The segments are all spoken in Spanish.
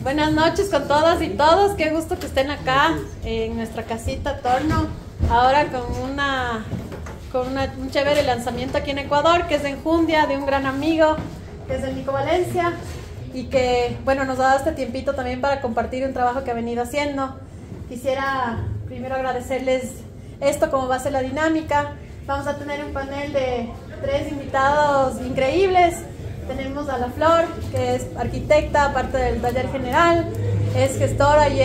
Buenas noches con todas y todos. Qué gusto que estén acá en nuestra casita Torno. Ahora con un chévere lanzamiento aquí en Ecuador, que es de Enjundia, de un gran amigo, que es el Nico Valencia, y que, bueno, nos ha dado este tiempito también para compartir un trabajo que ha venido haciendo. Quisiera primero agradecerles esto, como va a ser la dinámica. Vamos a tener un panel de 3 invitados increíbles. Tenemos a La Flor, que es arquitecta, aparte del taller general, es gestora y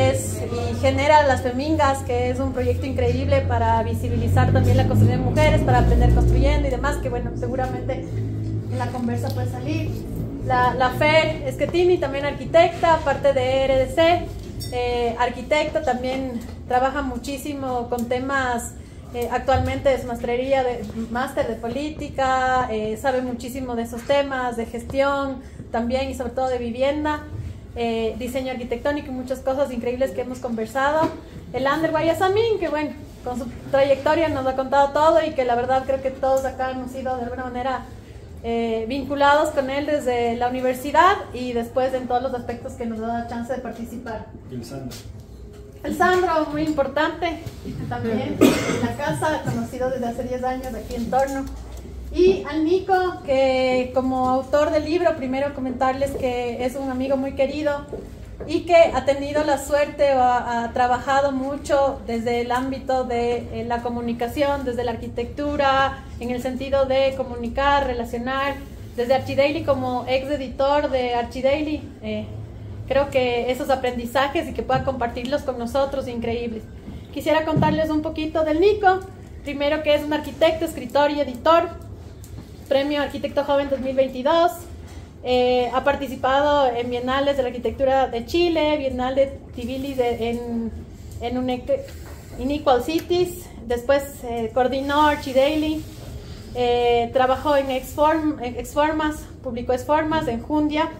genera Las Femingas, que es un proyecto increíble para visibilizar también la construcción de mujeres, para aprender construyendo y demás, que bueno, seguramente en la conversa puede salir. La Fer Schettini, también arquitecta, aparte de RDC, arquitecta, también trabaja muchísimo con temas. Actualmente es máster de política, sabe muchísimo de esos temas, de gestión también y sobre todo de vivienda, diseño arquitectónico y muchas cosas increíbles que hemos conversado. El Ander Guayasamín, que bueno, con su trayectoria nos ha contado todo y que la verdad creo que todos acá hemos sido de alguna manera vinculados con él desde la universidad y después en todos los aspectos que nos ha dado chance de participar. El Sandro, muy importante, también en la casa, conocido desde hace 10 años aquí en Torno. Y al Nico, que como autor del libro, primero comentarles que es un amigo muy querido y que ha tenido la suerte o ha trabajado mucho desde el ámbito de la comunicación, desde la arquitectura, en el sentido de comunicar, relacionar, desde Archidaily como ex editor de Archidaily. Creo que esos aprendizajes y que pueda compartirlos con nosotros, increíbles. Quisiera contarles un poquito del Nico. Primero, que es un arquitecto, escritor y editor. Premio Arquitecto Joven 2022. Ha participado en bienales de la arquitectura de Chile, Bienal de Tbilisi en Unequal Cities. Después coordinó Archidaily. Trabajó en Exformas, publicó Exformas en Enjundia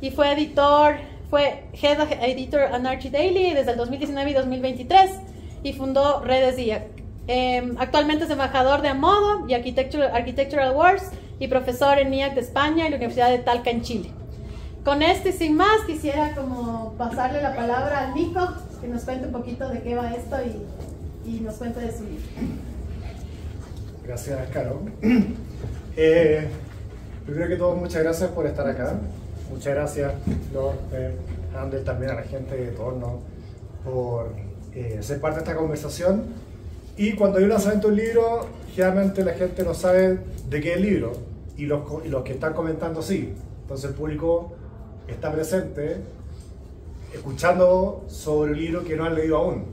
y fue Head Editor en Archidaily desde el 2019 y 2023 y fundó Redes DIAC. Actualmente es embajador de Amodo y Architectural Awards y profesor en IAC de España y la Universidad de Talca en Chile. Con sin más, quisiera como pasarle la palabra al Nico, que nos cuente un poquito de qué va esto y nos cuente de su libro. Gracias, Caro. Primero que todo, muchas gracias por estar acá. Muchas gracias, Flor, Ander, también a la gente de Torno por ser parte de esta conversación. Y cuando hay un lanzamiento de un libro, generalmente la gente no sabe de qué es el libro y los que están comentando sí. Entonces el público está presente escuchando sobre el libro que no han leído aún,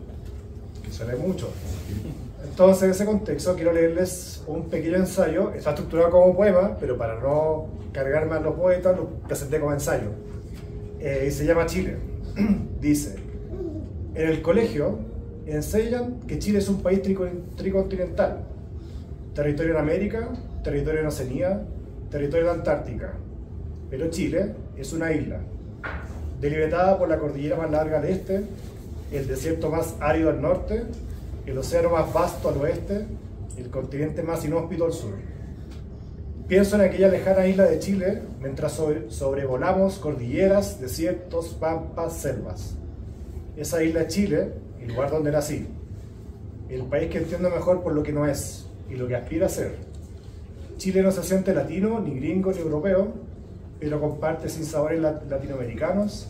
que se lee mucho. Entonces, en ese contexto, quiero leerles un pequeño ensayo. Está estructurado como poema, pero para no cargar más los poetas, lo presenté como ensayo. Y se llama Chile. Dice: en el colegio enseñan que Chile es un país tricontinental. Territorio en América, territorio en Oceanía, territorio en Antártica. Pero Chile es una isla, delimitada por la cordillera más larga al este, el desierto más árido al norte, el océano más vasto al oeste, el continente más inhóspito al sur. Pienso en aquella lejana isla de Chile mientras sobrevolamos cordilleras, desiertos, pampas, selvas. Esa isla es Chile, el lugar donde nací, el país que entiendo mejor por lo que no es y lo que aspira a ser. Chile no se siente latino, ni gringo, ni europeo, pero comparte sin sabores latinoamericanos,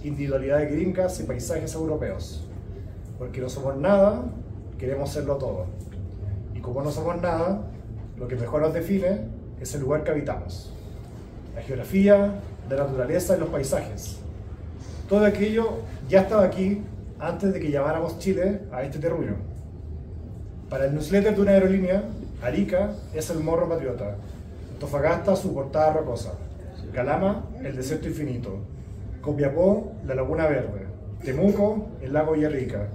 individualidades gringas y paisajes europeos. Porque no somos nada, queremos serlo todo. Y como no somos nada, lo que mejor nos define es el lugar que habitamos. La geografía, la naturaleza y los paisajes. Todo aquello ya estaba aquí antes de que llamáramos Chile a este terruño. Para el newsletter de una aerolínea, Arica es el morro patriota, Antofagasta su portada rocosa, Calama el desierto infinito, Copiapó la laguna verde, Temuco el lago Villarrica,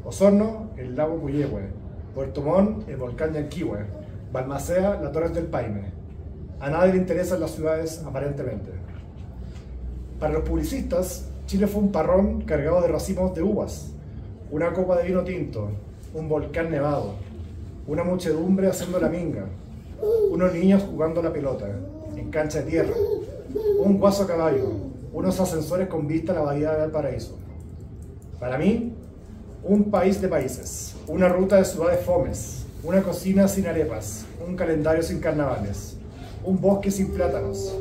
Osorno, el lago Puyehue, Puerto Montt, el volcán Yanquihue, Balmaceda, la Torre del Paine. A nadie le interesan las ciudades, aparentemente. Para los publicistas, Chile fue un parrón cargado de racimos de uvas, una copa de vino tinto, un volcán nevado, una muchedumbre haciendo la minga, unos niños jugando a la pelota, en cancha de tierra, un guaso a caballo, unos ascensores con vista a la bahía de Valparaíso. Para mí, un país de países, una ruta de ciudades fomes, una cocina sin arepas, un calendario sin carnavales, un bosque sin plátanos,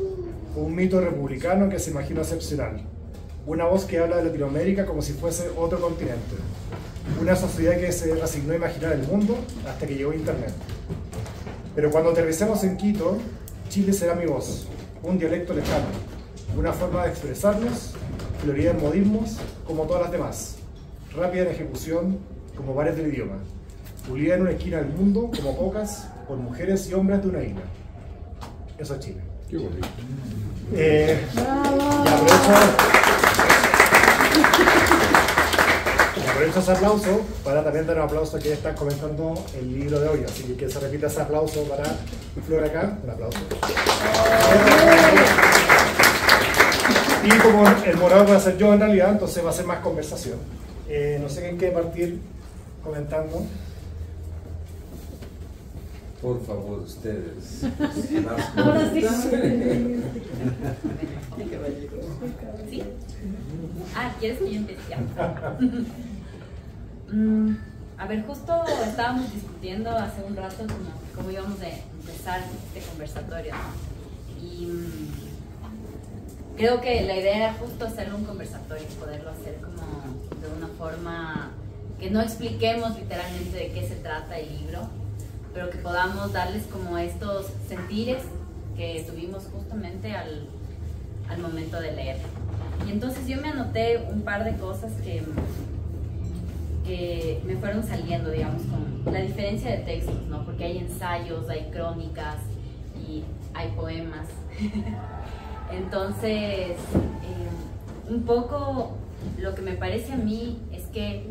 un mito republicano que se imagina excepcional, una voz que habla de Latinoamérica como si fuese otro continente, una sociedad que se resignó a imaginar el mundo hasta que llegó Internet. Pero cuando aterricemos en Quito, Chile será mi voz, un dialecto lejano, una forma de expresarnos, florida en modismos como todas las demás, rápida en ejecución como bares del idioma, pulida en una esquina del mundo como pocas por mujeres y hombres de una isla. Eso es Chile. Qué bonito. Y aprovecho ese aplauso para también dar un aplauso a quienes están comentando el libro de hoy, así que se repita ese aplauso para Flor acá, un aplauso. Y como el moderador voy a ser yo en realidad, entonces va a ser más conversación. No sé quién quiere partir comentando. Por favor, ustedes. Ahora sí. ¿Sí? Ah, ¿quieres que yo empiece? A ver, justo estábamos discutiendo hace un rato cómo íbamos a empezar este conversatorio, ¿no? Y creo que la idea era justo hacerlo un conversatorio, poderlo hacer como de una forma que no expliquemos literalmente de qué se trata el libro, pero que podamos darles como estos sentires que tuvimos justamente al momento de leer. Y entonces yo me anoté un par de cosas que me fueron saliendo, digamos, con la diferencia de textos, ¿no? Porque hay ensayos, hay crónicas y hay poemas. Entonces, un poco lo que me parece a mí es que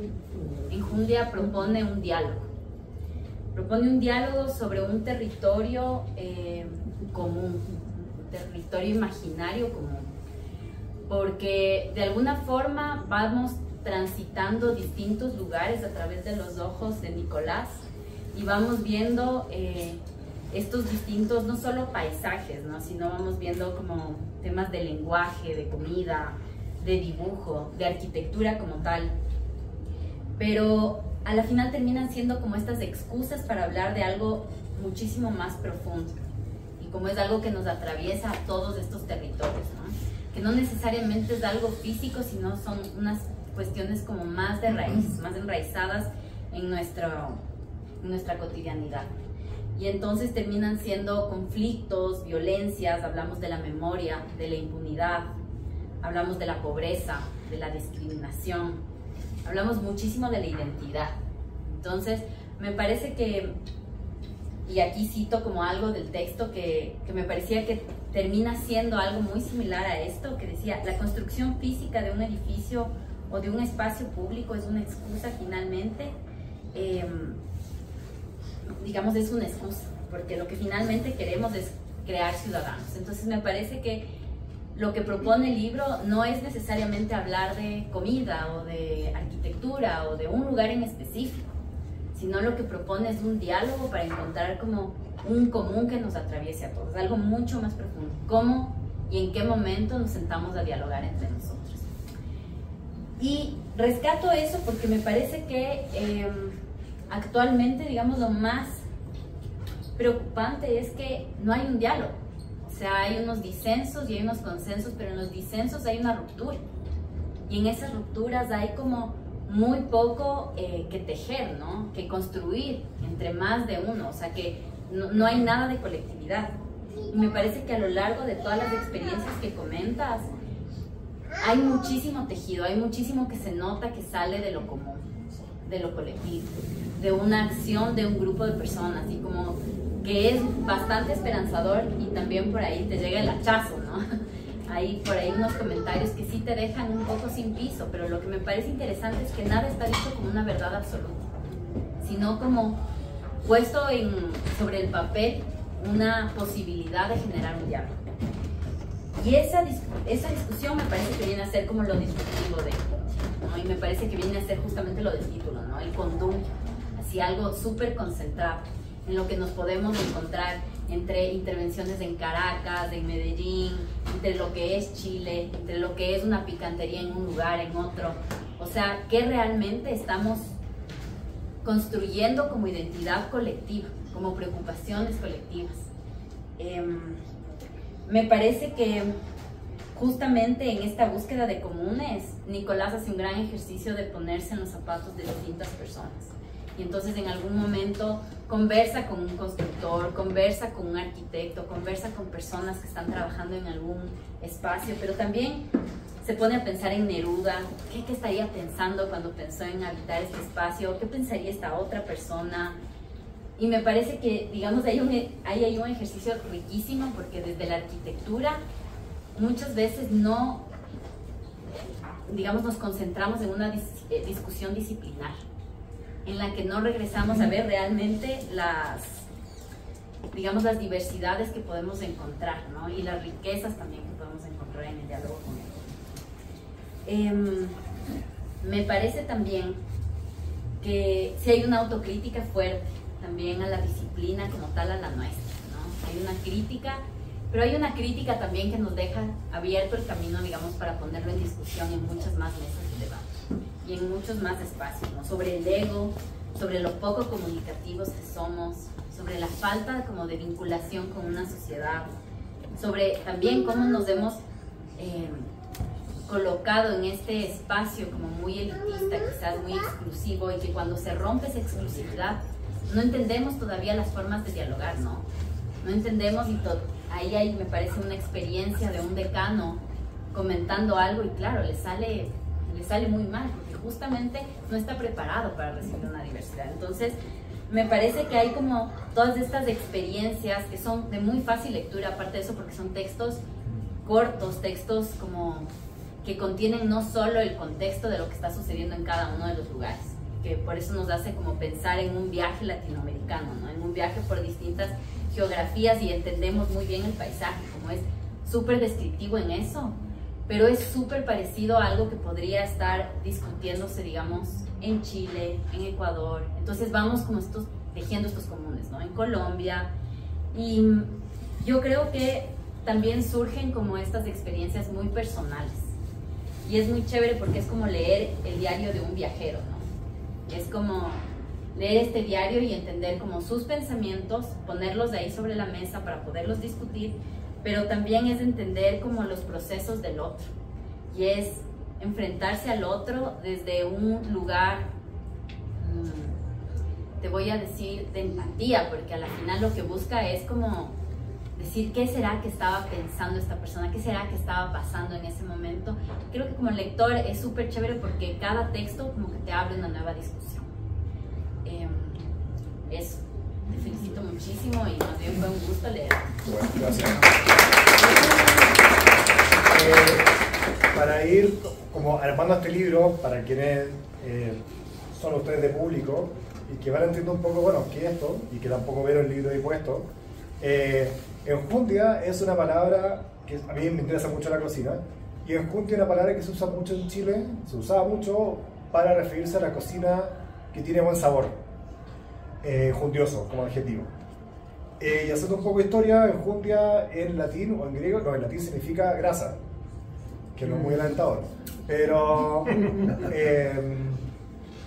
Enjundia propone un diálogo. Propone un diálogo sobre un territorio común, un territorio imaginario común. Porque de alguna forma vamos transitando distintos lugares a través de los ojos de Nicolás y vamos viendo estos distintos, no solo paisajes, ¿no? Sino vamos viendo como temas de lenguaje, de comida, de dibujo, de arquitectura como tal. Pero a la final terminan siendo como estas excusas para hablar de algo muchísimo más profundo y como es algo que nos atraviesa a todos estos territorios, ¿no? Que no necesariamente es algo físico, sino son unas cuestiones como más de raíz, más enraizadas en nuestra cotidianidad. Y entonces terminan siendo conflictos, violencias, hablamos de la memoria, de la impunidad, hablamos de la pobreza, de la discriminación, hablamos muchísimo de la identidad. Entonces, me parece que, y aquí cito como algo del texto que me parecía que termina siendo algo muy similar a esto, que decía, la construcción física de un edificio o de un espacio público es una excusa finalmente, digamos, es una excusa, porque lo que finalmente queremos es crear ciudadanos. Entonces me parece que lo que propone el libro no es necesariamente hablar de comida o de arquitectura o de un lugar en específico, sino lo que propone es un diálogo para encontrar como un común que nos atraviese a todos, algo mucho más profundo. ¿Cómo y en qué momento nos sentamos a dialogar entre nosotros? Y rescato eso porque me parece que actualmente, digamos, lo más preocupante es que no hay un diálogo. O sea, hay unos disensos y hay unos consensos, pero en los disensos hay una ruptura. Y en esas rupturas hay como muy poco que tejer, ¿no? Que construir entre más de uno. O sea, que no hay nada de colectividad. Y me parece que a lo largo de todas las experiencias que comentas, hay muchísimo tejido, hay muchísimo que se nota que sale de lo común, de lo colectivo, de una acción de un grupo de personas, y como que es bastante esperanzador, y también por ahí te llega el hachazo, ¿no? Hay por ahí unos comentarios que sí te dejan un poco sin piso, pero lo que me parece interesante es que nada está dicho como una verdad absoluta, sino como puesto sobre el papel una posibilidad de generar un diálogo. Y esa discusión me parece que viene a ser como lo discutivo de Enjundia, ¿no? Y me parece que viene a ser justamente lo del título, ¿no? El condumio, así algo súper concentrado, en lo que nos podemos encontrar entre intervenciones en Caracas, en Medellín, entre lo que es Chile, entre lo que es una picantería en un lugar, en otro. O sea, ¿qué realmente estamos construyendo como identidad colectiva, como preocupaciones colectivas? Me parece que justamente en esta búsqueda de comunes, Nicolás hace un gran ejercicio de ponerse en los zapatos de distintas personas. Y entonces en algún momento conversa con un constructor, conversa con un arquitecto, conversa con personas que están trabajando en algún espacio, pero también se pone a pensar en Neruda. ¿Qué estaría pensando cuando pensó en habitar este espacio? ¿Qué pensaría esta otra persona? Y me parece que, digamos, hay un ejercicio riquísimo, porque desde la arquitectura muchas veces no, digamos, nos concentramos en una discusión disciplinar, en la que no regresamos a ver realmente las diversidades que podemos encontrar, ¿no? Y las riquezas también que podemos encontrar en el diálogo con él. Me parece también que si hay una autocrítica fuerte también a la disciplina como tal, a la nuestra, ¿no? Hay una crítica, pero hay una crítica también que nos deja abierto el camino, digamos, para ponerlo en discusión en muchas más mesas de debate y en muchos más espacios, ¿no? Sobre el ego, sobre lo poco comunicativos que somos, sobre la falta como de vinculación con una sociedad, sobre también cómo nos hemos colocado en este espacio como muy elitista, quizás muy exclusivo, y que cuando se rompe esa exclusividad no entendemos todavía las formas de dialogar, ¿no? No entendemos, y ahí hay, me parece, una experiencia de un decano comentando algo y claro, le sale muy mal, porque justamente no está preparado para recibir una diversidad. Entonces, me parece que hay como todas estas experiencias que son de muy fácil lectura, aparte de eso, porque son textos cortos, textos como que contienen no solo el contexto de lo que está sucediendo en cada uno de los lugares, que por eso nos hace como pensar en un viaje latinoamericano, ¿no? En un viaje por distintas geografías, y entendemos muy bien el paisaje, como es súper descriptivo en eso, pero es súper parecido a algo que podría estar discutiéndose, digamos, en Chile, en Ecuador. Entonces vamos como tejiendo estos comunes, ¿no? En Colombia. Y yo creo que también surgen como estas experiencias muy personales. Y es muy chévere porque es como leer el diario de un viajero, ¿no? Es como leer este diario y entender como sus pensamientos, ponerlos de ahí sobre la mesa para poderlos discutir, pero también es entender como los procesos del otro, y es enfrentarse al otro desde un lugar, te voy a decir, de empatía, porque a la final lo que busca es como decir qué será que estaba pensando esta persona, qué será que estaba pasando en ese momento. Creo que como lector es súper chévere porque cada texto como que te abre una nueva discusión. Eso, te felicito muchísimo y más bien fue un gusto leer. Bueno, gracias. Para ir como armando este libro, para quienes son ustedes de público y que van entendiendo un poco, bueno, qué es esto, y que tampoco vieron el libro ahí puesto, enjundia es una palabra que a mí me interesa mucho la cocina, y enjundia es una palabra que se usa mucho en Chile, se usaba mucho para referirse a la cocina que tiene buen sabor, enjundioso como adjetivo. Y haciendo un poco de historia, enjundia en latín o en griego, no, en latín significa grasa, que no es muy alentador, pero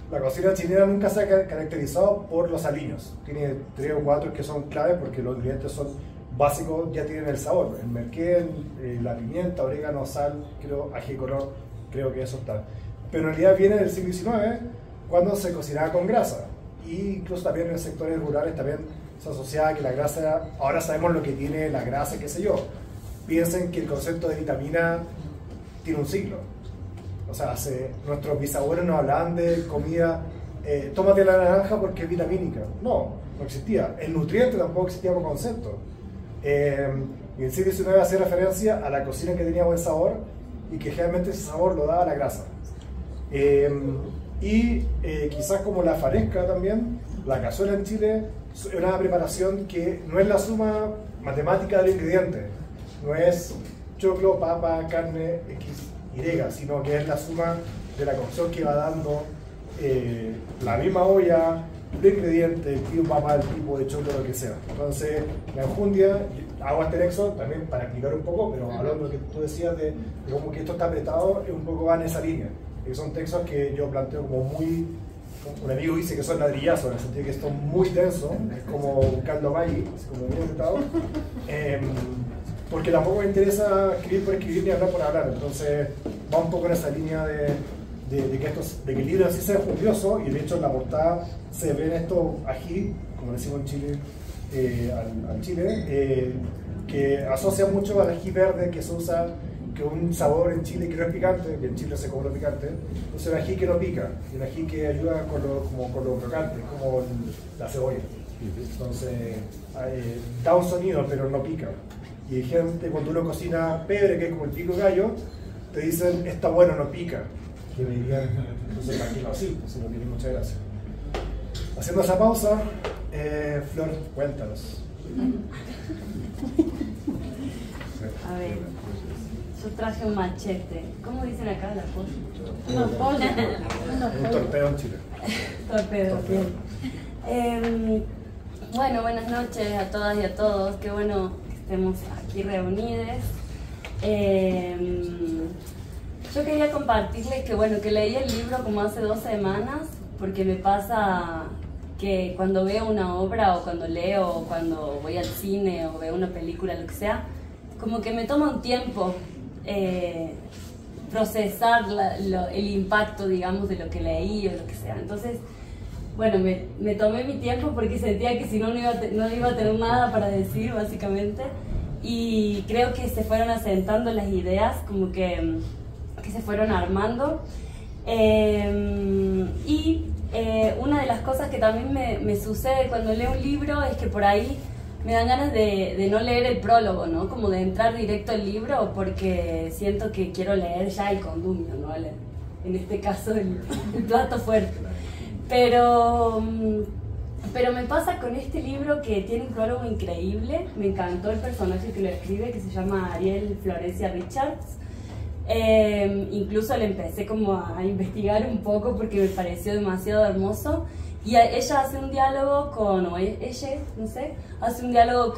la cocina chilena nunca se ha caracterizado por los aliños. Tiene 3 o 4 que son claves porque los ingredientes son básicos, ya tienen el sabor, el merquén, la pimienta, orégano, sal, creo, ají color, creo que eso está. Pero en realidad viene del siglo XIX, cuando se cocinaba con grasa, y incluso también en sectores rurales también se asociaba que la grasa, ahora sabemos lo que tiene la grasa, qué sé yo. Piensen que el concepto de vitamina tiene un siglo. O sea, nuestros bisabuelos nos hablaban de comida, tómate la naranja porque es vitamínica. No existía. El nutriente tampoco existía como concepto. Y en el siglo XIX hacía referencia a la cocina que tenía buen sabor y que generalmente ese sabor lo daba la grasa. Quizás como la faresca también, la cazuela en Chile es una preparación que no es la suma matemática del ingrediente, no es choclo, papa, carne, X, Y, sino que es la suma de la cocción que va dando la misma olla, de ingredientes, el tipo de papa, el tipo de choclo, lo que sea. Entonces, la enjundia, hago este nexo también para explicar un poco, pero hablando de lo que tú decías de como que esto está apretado, un poco va en esa línea. Que son textos que yo planteo como muy, un amigo dice que son ladrillazos, en el sentido que esto es muy denso, es como un caldo Maggi, así como bien apretado, porque tampoco me interesa escribir por escribir ni hablar por hablar, entonces va un poco en esa línea de que el libro así sea fundioso, y de hecho en la portada se ven estos ají, como decimos en Chile, al chile, que asocia mucho al ají verde que se usa, que un sabor en Chile que no es picante, que en Chile se come lo picante, entonces el ají que no pica, y el ají que ayuda con lo crocante, como la cebolla. Entonces da un sonido pero no pica. Y hay gente, cuando uno cocina pebre, que es como el pico de gallo, te dicen, está bueno, no pica. Que me dirían, entonces imagino así, entonces no tiene mucha gracia. Haciendo esa pausa, Flor, cuéntanos. A ver, yo traje un machete. ¿Cómo dicen acá la cosa? Un torpedo en Chile. Torpedo, bien. Bueno, buenas noches a todas y a todos. Qué bueno que estemos aquí reunidos. Yo quería compartirles que, bueno, que leí el libro como hace 2 semanas, porque me pasa que cuando veo una obra, o cuando leo, o cuando voy al cine, o veo una película, lo que sea, como que me toma un tiempo procesar el impacto, digamos, de lo que leí o lo que sea. Entonces, bueno, me tomé mi tiempo porque sentía que si no, no iba a tener nada para decir, básicamente. Y creo que se fueron asentando las ideas, como que se fueron armando. Una de las cosas que también me sucede cuando leo un libro es que por ahí me dan ganas de no leer el prólogo, ¿no? Como de entrar directo al libro, porque siento que quiero leer ya el condumio, ¿no? En este caso el plato fuerte. Pero me pasa con este libro que tiene un prólogo increíble. Me encantó el personaje que lo escribe, que se llama Ariel Florencia Richards. Incluso le empecé como a investigar un poco porque me pareció demasiado hermoso. Y ella hace un diálogo hace un diálogo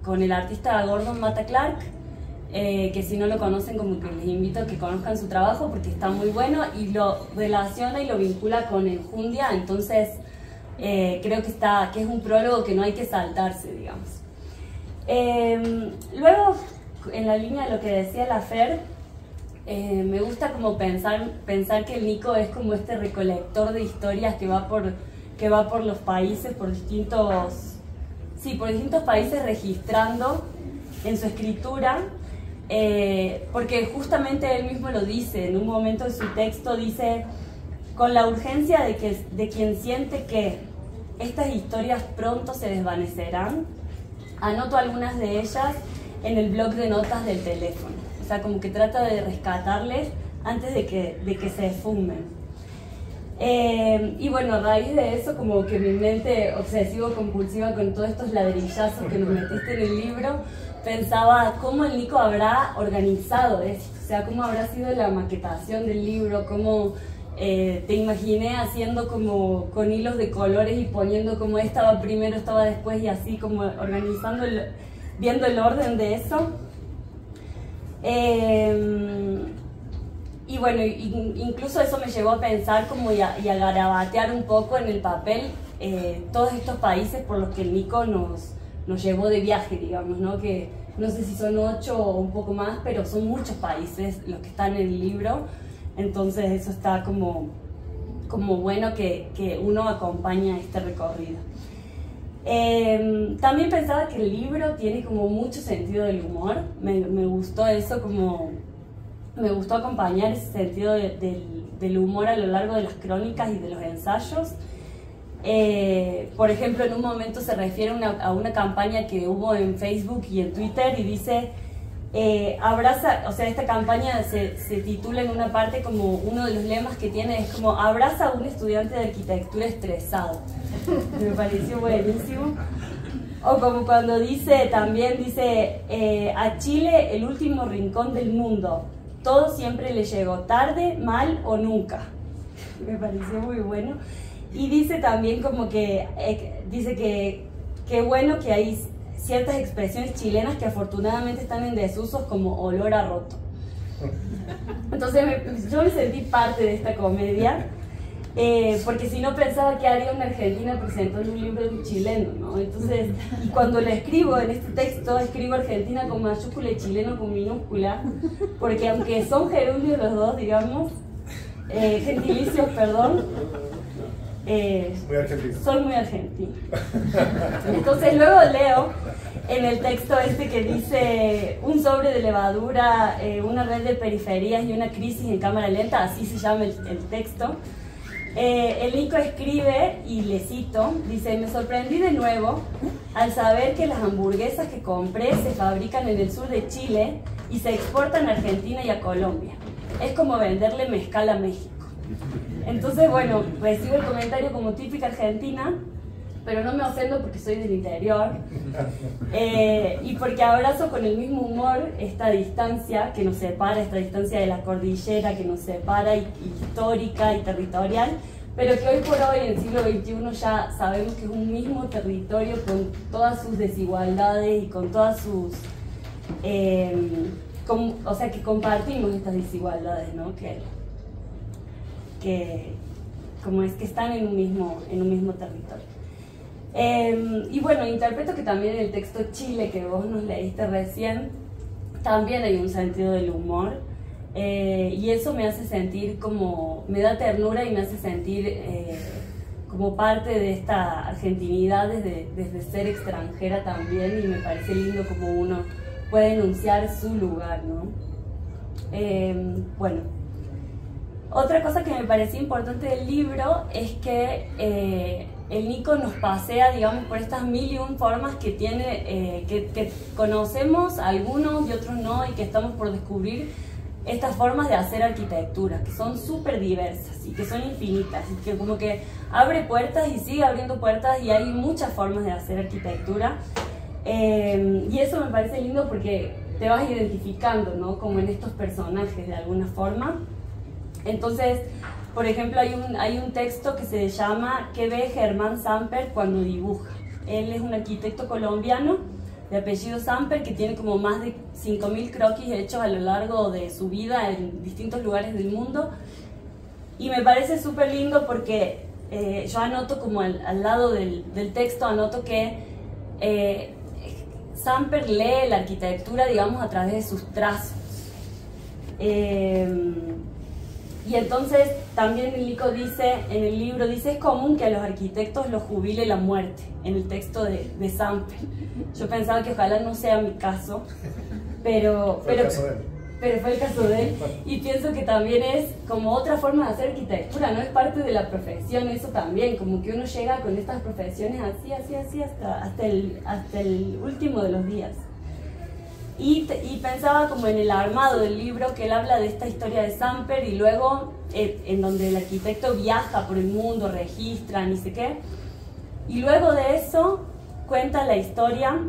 con el artista Gordon Matta Clark, que si no lo conocen, como que les invito a que conozcan su trabajo porque está muy bueno, y lo relaciona y lo vincula con Enjundia. Entonces creo que es un prólogo que no hay que saltarse, digamos. Luego, en la línea de lo que decía la Fer, me gusta como pensar que el Nico es como este recolector de historias que va por los países, por distintos países, registrando en su escritura, porque justamente él mismo lo dice, en un momento de su texto dice: con la urgencia de quien siente que estas historias pronto se desvanecerán, anoto algunas de ellas en el blog de notas del teléfono. O sea, como que trata de rescatarles antes de que se esfumen. Y bueno, a raíz de eso, como que mi mente obsesivo-compulsiva con todos estos ladrillazos que nos metiste en el libro, pensaba cómo el Nico habrá organizado esto, o sea, cómo habrá sido la maquetación del libro, cómo te imaginé haciendo como con hilos de colores y poniendo como estaba primero, estaba después, y así como organizando, viendo el orden de eso. Y bueno, incluso eso me llevó a pensar como y a garabatear un poco en el papel todos estos países por los que el Nico nos llevó de viaje, digamos, ¿no? Que no sé si son 8 o un poco más, pero son muchos países los que están en el libro. Entonces eso está como bueno que uno acompaña este recorrido. También pensaba que el libro tiene como mucho sentido del humor. Me gustó eso, como me gustó acompañar ese sentido del humor a lo largo de las crónicas y de los ensayos. Por ejemplo, en un momento se refiere a una campaña que hubo en Facebook y en Twitter y dice: abraza, o sea, esta campaña se titula en una parte, como uno de los lemas que tiene es como: abraza a un estudiante de arquitectura estresado. Me pareció buenísimo. O como cuando también dice a Chile el último rincón del mundo, todo siempre le llegó tarde, mal o nunca. Me pareció muy bueno. Y dice también como que dice que qué bueno que hay ciertas expresiones chilenas que afortunadamente están en desusos, como olor a roto. Entonces yo me sentí parte de esta comedia, porque si no pensaba que haría una argentina presentando un libro de un chileno, ¿no? Entonces, y cuando le escribo en este texto, escribo Argentina con mayúscula y chileno con minúscula, porque aunque son gerundios los dos, digamos, gentilicios, perdón, Muy argentino. soy muy argentina. Entonces luego leo en el texto este que dice un sobre de levadura, una red de periferias y una crisis en cámara lenta, así se llama el texto. El Nico escribe, y le cito, dice: me sorprendí de nuevo al saber que las hamburguesas que compré se fabrican en el sur de Chile y se exportan a Argentina y a Colombia. Es como venderle mezcal a México. Entonces, bueno, recibo el comentario como típica argentina, pero no me ofendo porque soy del interior, y porque abrazo con el mismo humor esta distancia que nos separa, esta distancia de la cordillera que nos separa, histórica y territorial, pero que hoy por hoy, en el siglo XXI, ya sabemos que es un mismo territorio con todas sus desigualdades y con todas sus... o sea, que compartimos estas desigualdades, ¿no? Que como es que están en un mismo territorio. Y bueno, interpreto que también en el texto Chile que vos nos leíste recién, también hay un sentido del humor, y eso me hace sentir como, me da ternura y me hace sentir como parte de esta argentinidad desde ser extranjera también, y me parece lindo como uno puede enunciar su lugar, ¿no? Bueno, otra cosa que me parecía importante del libro es que el Nico nos pasea, digamos, por estas 1001 formas que tiene, que conocemos algunos y otros no, y que estamos por descubrir estas formas de hacer arquitectura, que son súper diversas y que son infinitas, y que como que abre puertas y sigue abriendo puertas, y hay muchas formas de hacer arquitectura. Y eso me parece lindo porque te vas identificando, ¿no? Como en estos personajes de alguna forma. Entonces, por ejemplo, hay un texto que se llama ¿Qué ve Germán Samper cuando dibuja? Él es un arquitecto colombiano de apellido Samper que tiene como más de 5000 croquis hechos a lo largo de su vida en distintos lugares del mundo, y me parece súper lindo porque yo anoto como al lado del texto, anoto que Samper lee la arquitectura, digamos, a través de sus trazos. Y entonces también el Nico dice, en el libro, dice: es común que a los arquitectos los jubile la muerte, en el texto de Samper. Yo pensaba que ojalá no sea mi caso, pero fue el caso de él, y pienso que también es como otra forma de hacer arquitectura, no es parte de la profesión, eso también, como que uno llega con estas profesiones así hasta el último de los días. Y pensaba como en el armado del libro, que él habla de esta historia de Samper, y luego en donde el arquitecto viaja por el mundo, registra, ni sé qué, y luego de eso cuenta la historia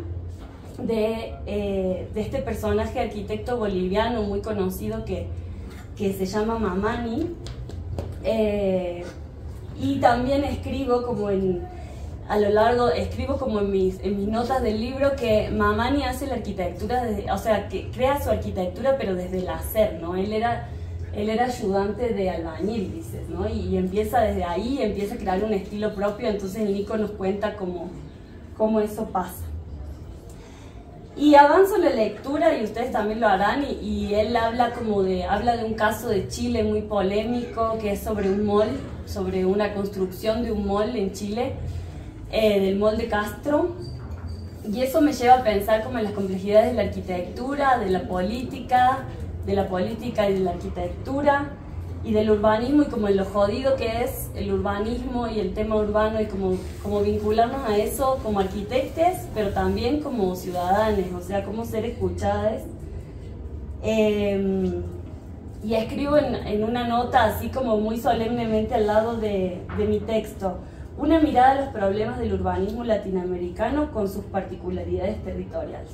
de este personaje arquitecto boliviano muy conocido que se llama Mamani, y también escribo como escribo como en mis notas del libro que Mamani hace la arquitectura, o sea, que crea su arquitectura pero desde el hacer, ¿no? Él era ayudante de albañil, dices, ¿no? Y empieza desde ahí, empieza a crear un estilo propio, entonces el Nico nos cuenta cómo eso pasa. Y avanzo la lectura, y ustedes también lo harán, y él habla de un caso de Chile muy polémico, que es sobre un mall, sobre una construcción de un mall en Chile, del mall de Castro, y eso me lleva a pensar como en las complejidades de la arquitectura, de la política y de la arquitectura y del urbanismo, y como en lo jodido que es el urbanismo y el tema urbano, y como vincularnos a eso como arquitectos, pero también como ciudadanos, o sea, como ser escuchados. Y escribo en una nota así como muy solemnemente al lado de mi texto: una mirada a los problemas del urbanismo latinoamericano con sus particularidades territoriales.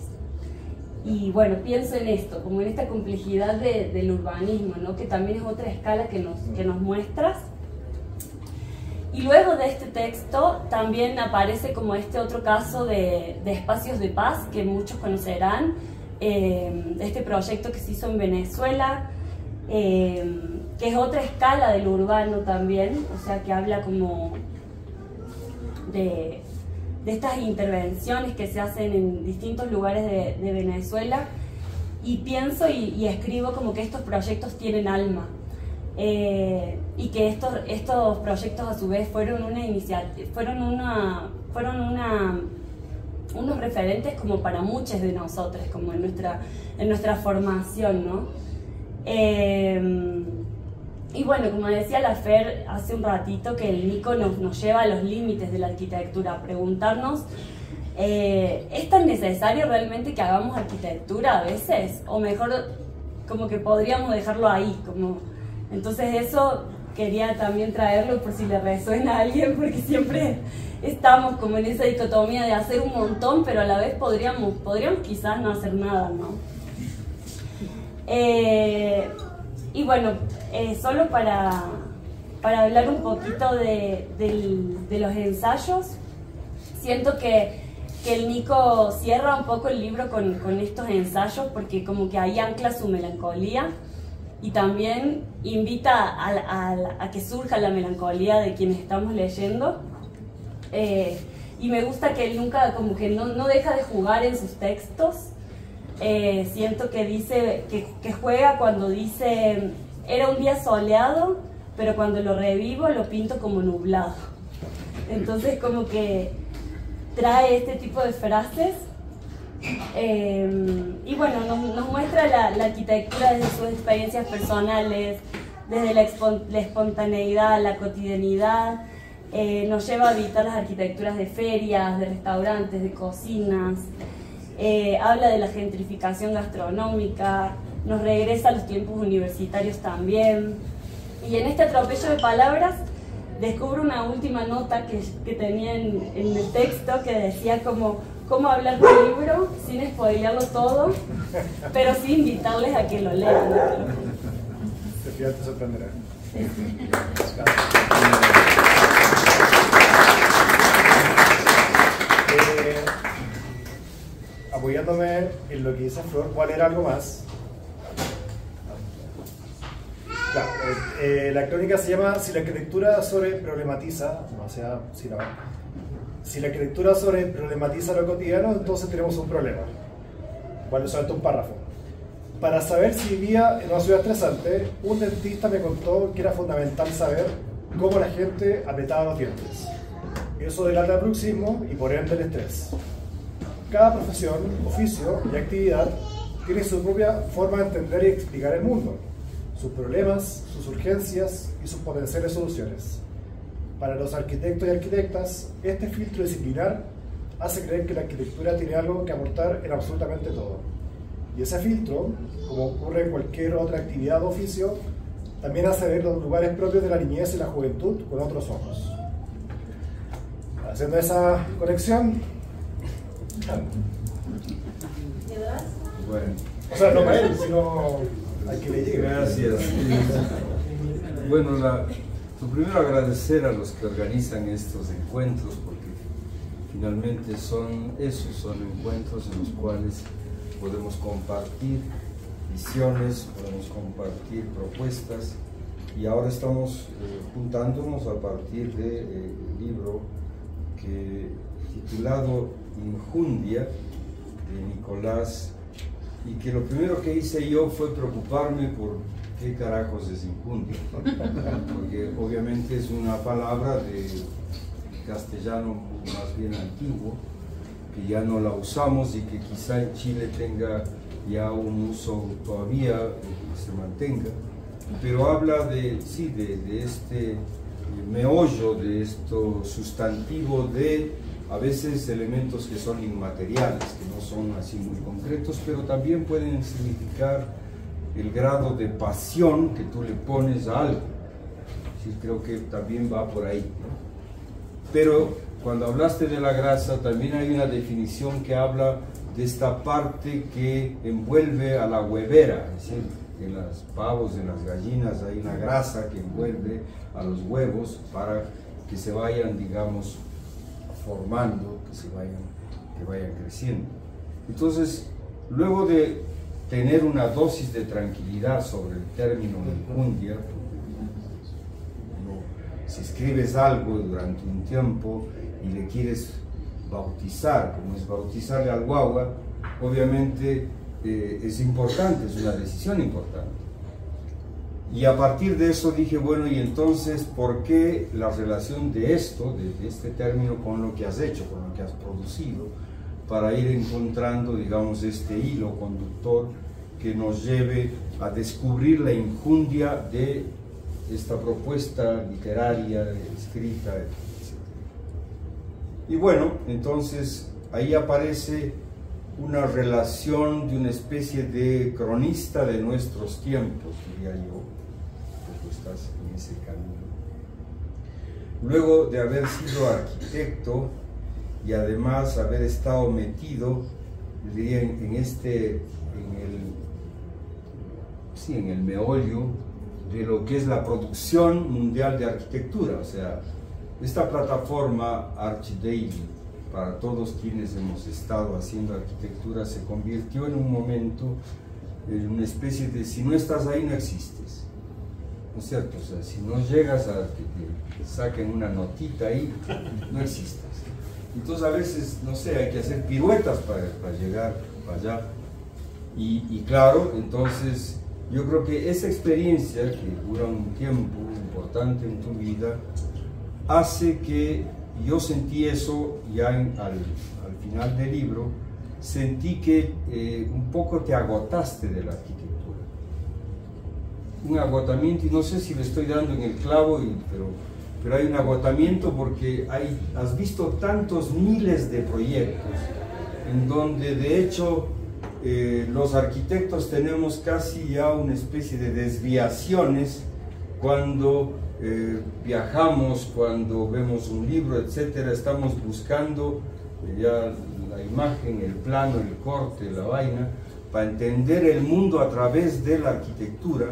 Y bueno, pienso en esto, como en esta complejidad del urbanismo, ¿no? Que también es otra escala que nos muestras. Y luego de este texto también aparece como este otro caso de espacios de paz que muchos conocerán, este proyecto que se hizo en Venezuela, que es otra escala del urbano también, o sea que habla como de estas intervenciones que se hacen en distintos lugares de Venezuela, y pienso y escribo como que estos proyectos tienen alma. Y que estos proyectos a su vez fueron unos referentes como para muchos de nosotros, como en nuestra formación, ¿no? Y bueno, como decía la Fer hace un ratito, que el Nico nos lleva a los límites de la arquitectura, a preguntarnos, ¿es tan necesario realmente que hagamos arquitectura a veces? O mejor, como que podríamos dejarlo ahí, como... Entonces eso quería también traerlo por si le resuena a alguien, porque siempre estamos como en esa dicotomía de hacer un montón, pero a la vez podríamos quizás no hacer nada, ¿no? Y bueno, solo para hablar un poquito de los ensayos, siento que el Nico cierra un poco el libro con estos ensayos, porque como que ahí ancla su melancolía y también invita a que surja la melancolía de quienes estamos leyendo. Y me gusta que él nunca, como que no deja de jugar en sus textos. Siento que dice, que juega cuando dice, era un día soleado, pero cuando lo revivo lo pinto como nublado. Entonces como que trae este tipo de frases. Y bueno, nos muestra la arquitectura desde sus experiencias personales, desde la espontaneidad, la cotidianidad. Nos lleva a visitar las arquitecturas de ferias, de restaurantes, de cocinas. Habla de la gentrificación gastronómica, nos regresa a los tiempos universitarios también. Y en este atropello de palabras descubro una última nota que tenía en el texto, que decía cómo hablar del libro sin spoilearlo todo, pero sí invitarles a que lo lean. Te sorprenderá. Apoyándome en lo que dice Flor, ¿cuál era algo más? Claro, la crónica se llama Si la arquitectura sobreproblematiza, no sea sílaba. Si la arquitectura sobreproblematiza lo cotidiano, entonces tenemos un problema. Bueno, solamente un párrafo. Para saber si vivía en una ciudad estresante, un dentista me contó que era fundamental saber cómo la gente apretaba los dientes. Eso delata el bruxismo y por ende el estrés. Cada profesión, oficio y actividad tiene su propia forma de entender y explicar el mundo, sus problemas, sus urgencias y sus potenciales soluciones. Para los arquitectos y arquitectas, este filtro disciplinar hace creer que la arquitectura tiene algo que aportar en absolutamente todo. Y ese filtro, como ocurre en cualquier otra actividad o oficio, también hace ver los lugares propios de la niñez y la juventud con otros ojos. Haciendo esa conexión, Bueno. o sea, no para él, sino hay que le llegue. Gracias. Bueno, lo primero agradecer a los que organizan estos encuentros, porque finalmente son encuentros en los cuales podemos compartir visiones, podemos compartir propuestas, y ahora estamos juntándonos a partir del libro titulado Injundia, de Nicolás, y que lo primero que hice yo fue preocuparme por qué carajos es injundia, porque obviamente es una palabra de castellano más bien antiguo, que ya no la usamos y que quizá en Chile tenga ya un uso todavía que se mantenga, pero habla de este meollo, de esto sustantivo de a veces elementos que son inmateriales, que no son así muy concretos, pero también pueden significar el grado de pasión que tú le pones a algo. Sí, creo que también va por ahí, ¿no? Pero cuando hablaste de la grasa, también hay una definición que habla de esta parte que envuelve a la huevera, es decir, en los pavos, en las gallinas hay una grasa que envuelve a los huevos para que se vayan, digamos, formando, que vayan creciendo. Entonces, luego de tener una dosis de tranquilidad sobre el término enjundia, si escribes algo durante un tiempo y le quieres bautizar, como es bautizarle al guagua, obviamente es importante, es una decisión importante. Y a partir de eso dije, bueno, y entonces, ¿por qué la relación de esto, de este término, con lo que has hecho, con lo que has producido, para ir encontrando, digamos, este hilo conductor que nos lleve a descubrir la enjundia de esta propuesta literaria, escrita, etc. Y bueno, entonces ahí aparece una relación de una especie de cronista de nuestros tiempos, diría yo, porque estás en ese camino. Luego de haber sido arquitecto y además haber estado metido, diría, en el meollo de lo que es la producción mundial de arquitectura. O sea, esta plataforma ArchDaily, para todos quienes hemos estado haciendo arquitectura, se convirtió en un momento, en una especie de, si no estás ahí no existes, ¿no es cierto? O sea, si no llegas a que te saquen una notita ahí, no existes. Entonces a veces, no sé, hay que hacer piruetas para llegar allá. Y claro, entonces yo creo que esa experiencia, que dura un tiempo importante en tu vida, hace que yo sentí eso ya al final del libro, sentí que un poco te agotaste de la arquitectura. Un agotamiento, y no sé si le estoy dando en el clavo, pero hay un agotamiento porque has visto tantos miles de proyectos en donde de hecho los arquitectos tenemos casi ya una especie de desviaciones cuando viajamos, cuando vemos un libro, etcétera. Estamos buscando ya la imagen, el plano, el corte, la vaina, para entender el mundo a través de la arquitectura,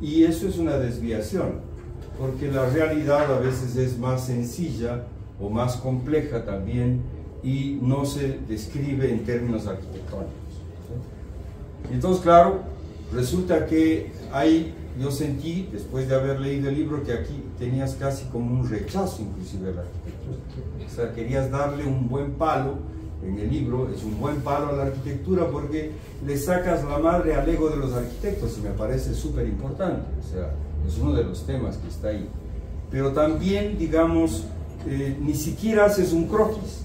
y eso es una desviación, porque la realidad a veces es más sencilla o más compleja también y no se describe en términos arquitectónicos. Entonces, claro, resulta que yo sentí, después de haber leído el libro, que aquí tenías casi como un rechazo inclusive a la arquitectura. O sea, querías darle un buen palo, en el libro es un buen palo a la arquitectura porque le sacas la madre al ego de los arquitectos, y me parece súper importante. O sea, es uno de los temas que está ahí. Pero también, digamos, ni siquiera haces un croquis,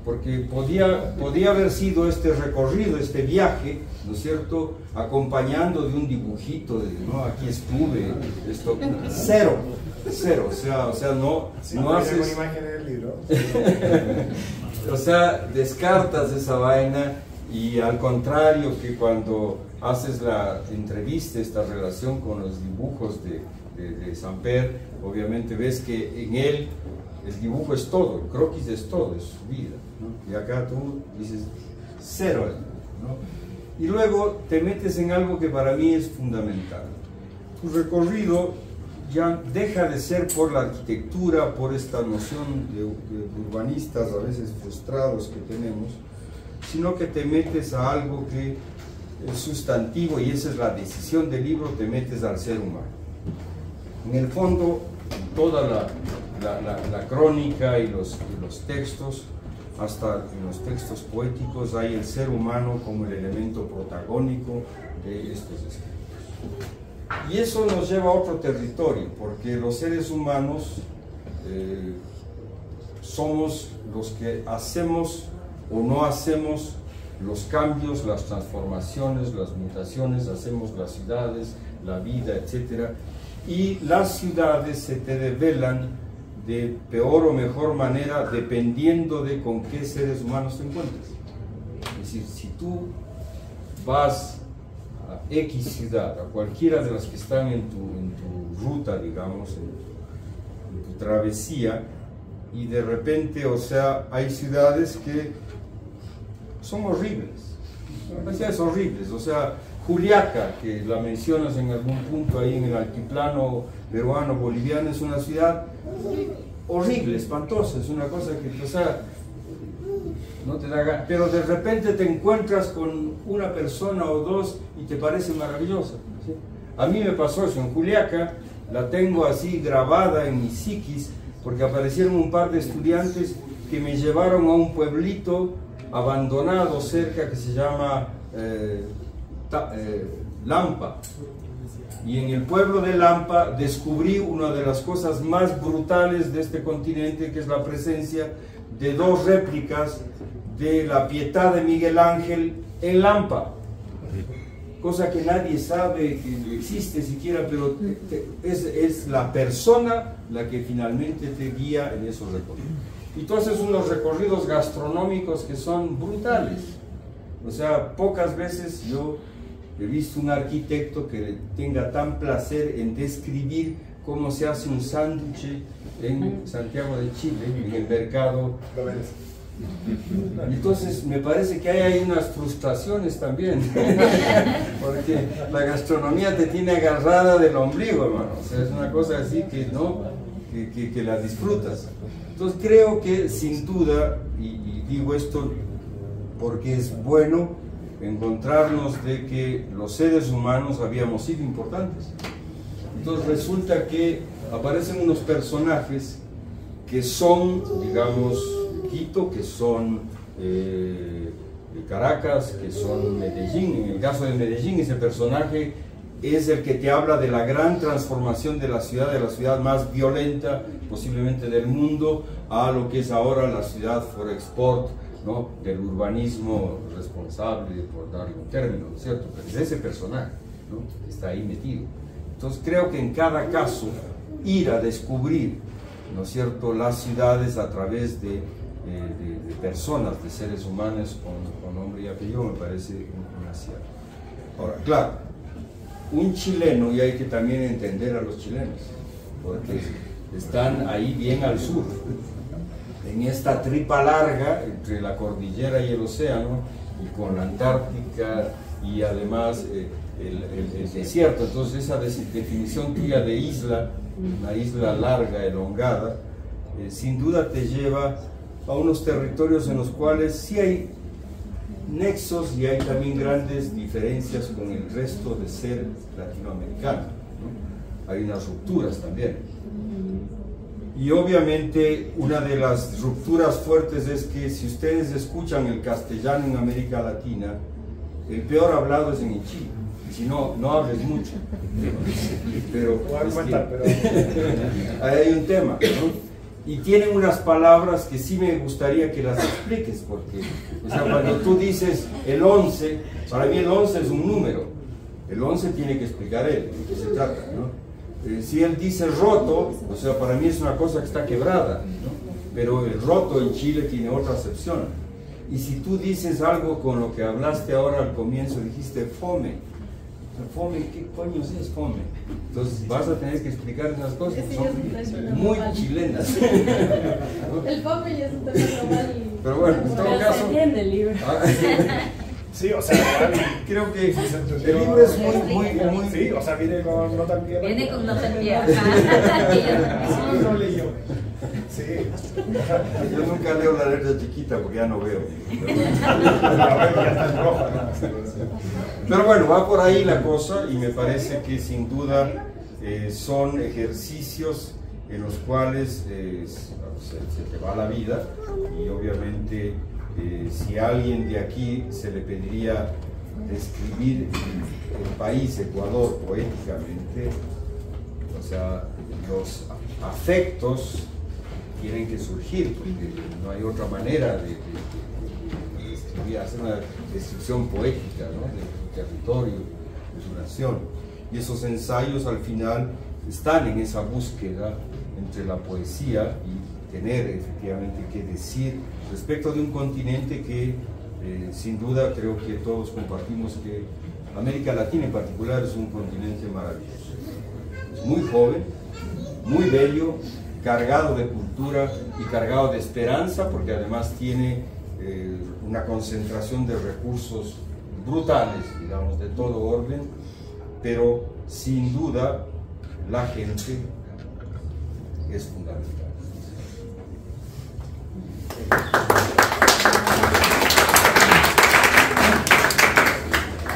porque podía haber sido este recorrido, este viaje, ¿no es cierto?, acompañando de un dibujito, ¿no? Aquí estuve, esto, cero, o sea, no haces... una imagen en el libro. O sea, descartas esa vaina, y al contrario que cuando haces la entrevista, esta relación con los dibujos de Samper, obviamente ves que en él el dibujo es todo, el croquis es todo, es su vida, ¿no? Y acá tú dices cero, ¿no? Y luego te metes en algo que para mí es fundamental. Tu recorrido ya deja de ser por la arquitectura, por esta noción de urbanistas a veces frustrados que tenemos, sino que te metes a algo que es sustantivo, y esa es la decisión del libro, te metes al ser humano. En el fondo, toda la crónica y los textos, hasta en los textos poéticos, hay el ser humano como el elemento protagónico de estos escritos. Y eso nos lleva a otro territorio, porque los seres humanos somos los que hacemos o no hacemos los cambios, las transformaciones, las mutaciones, hacemos las ciudades, la vida, etc. Y las ciudades se te develan de peor o mejor manera dependiendo de con qué seres humanos te encuentres. Es decir, si tú vas a X ciudad, a cualquiera de las que están en tu ruta, digamos, en tu travesía, y de repente, o sea, hay ciudades que son horribles, o sea, Juliaca, que la mencionas en algún punto ahí en el altiplano peruano, boliviano, es una ciudad horrible, espantosa, es una cosa que, o sea, no te da ganas, pero de repente te encuentras con una persona o dos y te parece maravillosa, ¿sí? A mí me pasó eso en Juliaca, la tengo así grabada en mi psiquis, porque aparecieron un par de estudiantes que me llevaron a un pueblito abandonado cerca que se llama Lampa. Y en el pueblo de Lampa descubrí una de las cosas más brutales de este continente, que es la presencia de dos réplicas de la Pietà de Miguel Ángel en Lampa. Cosa que nadie sabe que existe siquiera, pero es la persona la que finalmente te guía en esos recorridos. Y entonces unos recorridos gastronómicos que son brutales. O sea, pocas veces yo he visto un arquitecto que tenga tan placer en describir cómo se hace un sándwich en Santiago de Chile, en el mercado. Entonces me parece que hay unas frustraciones también, porque la gastronomía te tiene agarrada del ombligo, hermano. O sea, es una cosa así que no, que la disfrutas. Entonces creo que sin duda, y digo esto porque es bueno encontrarnos de que los seres humanos habíamos sido importantes. Entonces resulta que aparecen unos personajes que son, digamos, Quito, que son Caracas, que son Medellín. En el caso de Medellín, ese personaje es el que te habla de la gran transformación de la ciudad más violenta posiblemente del mundo, a lo que es ahora la ciudad for export, ¿no? Del urbanismo responsable, por darle un término, ¿no es cierto? Pero es ese personaje, ¿no? Que está ahí metido. Entonces creo que en cada caso ir a descubrir, ¿no es cierto?, las ciudades a través de personas, de seres humanos con nombre y apellido, me parece un acierto. Ahora, claro, un chileno, y hay que también entender a los chilenos, porque están ahí bien al sur, en esta tripa larga entre la cordillera y el océano, y con la Antártica y además el desierto. Entonces esa definición tuya de isla, una isla larga, elongada, sin duda te lleva a unos territorios en los cuales sí hay nexos y hay también grandes diferencias con el resto de ser latinoamericano, ¿no? Hay unas rupturas también. Y obviamente una de las rupturas fuertes es que si ustedes escuchan el castellano en América Latina, el peor hablado es en el Chile. Si no, no hables mucho. Pero ahí hay un tema, ¿no? Y tienen unas palabras que sí me gustaría que las expliques, porque, o sea, cuando tú dices el 11, para mí el 11 es un número. El 11 tiene que explicar él, de qué se trata, ¿no? Si él dice roto, o sea, para mí es una cosa que está quebrada, ¿no? Pero el roto en Chile tiene otra acepción. Y si tú dices algo con lo que hablaste ahora al comienzo, dijiste fome. Fome, ¿qué coño es fome? Entonces vas a tener que explicar esas cosas, que son muy chilenas. El fome ya es un tema global. Pero bueno, en todo caso... se entiende el libro. Sí, o sea, creo que el libro es muy... Sí, o sea, viene con nota en pie. Viene con nota en pie. Eso no leyó. Sí. Yo nunca leo la letra chiquita porque ya no veo. Pero bueno, va por ahí la cosa y me parece que sin duda son ejercicios en los cuales se te va la vida y obviamente si a alguien de aquí se le pediría describir el país, Ecuador, poéticamente, o sea, los afectos tienen que surgir, porque no hay otra manera de describir, hacer una descripción poética, ¿no?, de su territorio, de su nación. Y esos ensayos al final están en esa búsqueda entre la poesía y tener efectivamente que decir respecto de un continente que sin duda creo que todos compartimos que América Latina en particular es un continente maravilloso. Es muy joven, muy bello, cargado de cultura y cargado de esperanza, porque además tiene una concentración de recursos brutales, digamos, de todo orden, pero sin duda la gente es fundamental.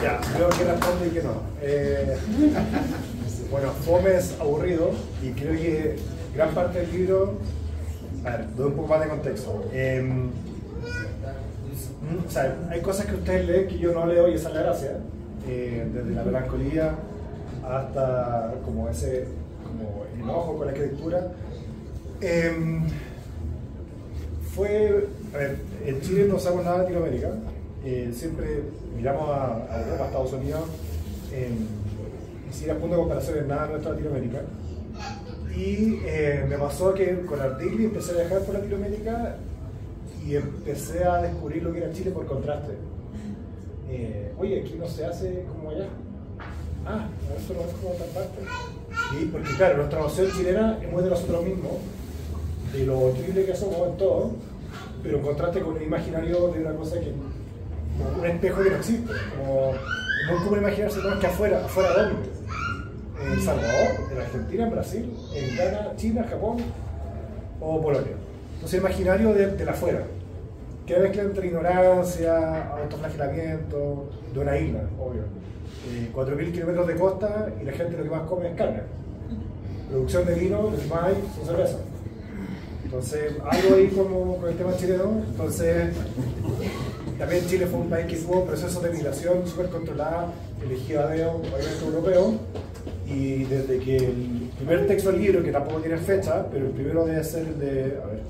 Ya, creo que responde y que no. Bueno, fome es aburrido y creo que gran parte del libro, a ver, doy un poco más de contexto. O sea, hay cosas que ustedes leen que yo no leo y esa es la gracia, desde la melancolía hasta como ese como enojo con la arquitectura. A ver, en Chile no sabemos nada de Latinoamérica, siempre miramos a Europa, a Estados Unidos, y sin a punto de comparación en nada de nuestra Latinoamérica. Y me pasó que con Artigli empecé a viajar por Latinoamérica y empecé a descubrir lo que era Chile por contraste. Oye, aquí no se hace como allá. Ah, esto no es como otra parte. Y porque claro, nuestra noción chilena es muy de nosotros mismos, de lo horrible que somos en todo, pero en contraste con el imaginario de una cosa que, como un espejo que no existe, como no es como imaginarse no, es que afuera ¿dónde? En El Salvador, en Argentina, en Brasil, en Ghana, China, Japón o Polonia. Entonces el imaginario de la afuera, que mezcla entre ignorancia, autoflagelamiento, de una isla, obvio. 4.000 kilómetros de costa y la gente lo que más come es carne. Producción de vino, lo que más hay son cervezas. Entonces, algo ahí como con el tema chileno. Entonces, también Chile fue un país que tuvo procesos de migración súper controlada, elegido a dedo, obviamente europeo. Y desde que el primer texto del libro, que tampoco tiene fecha, pero el primero debe ser el de, a ver,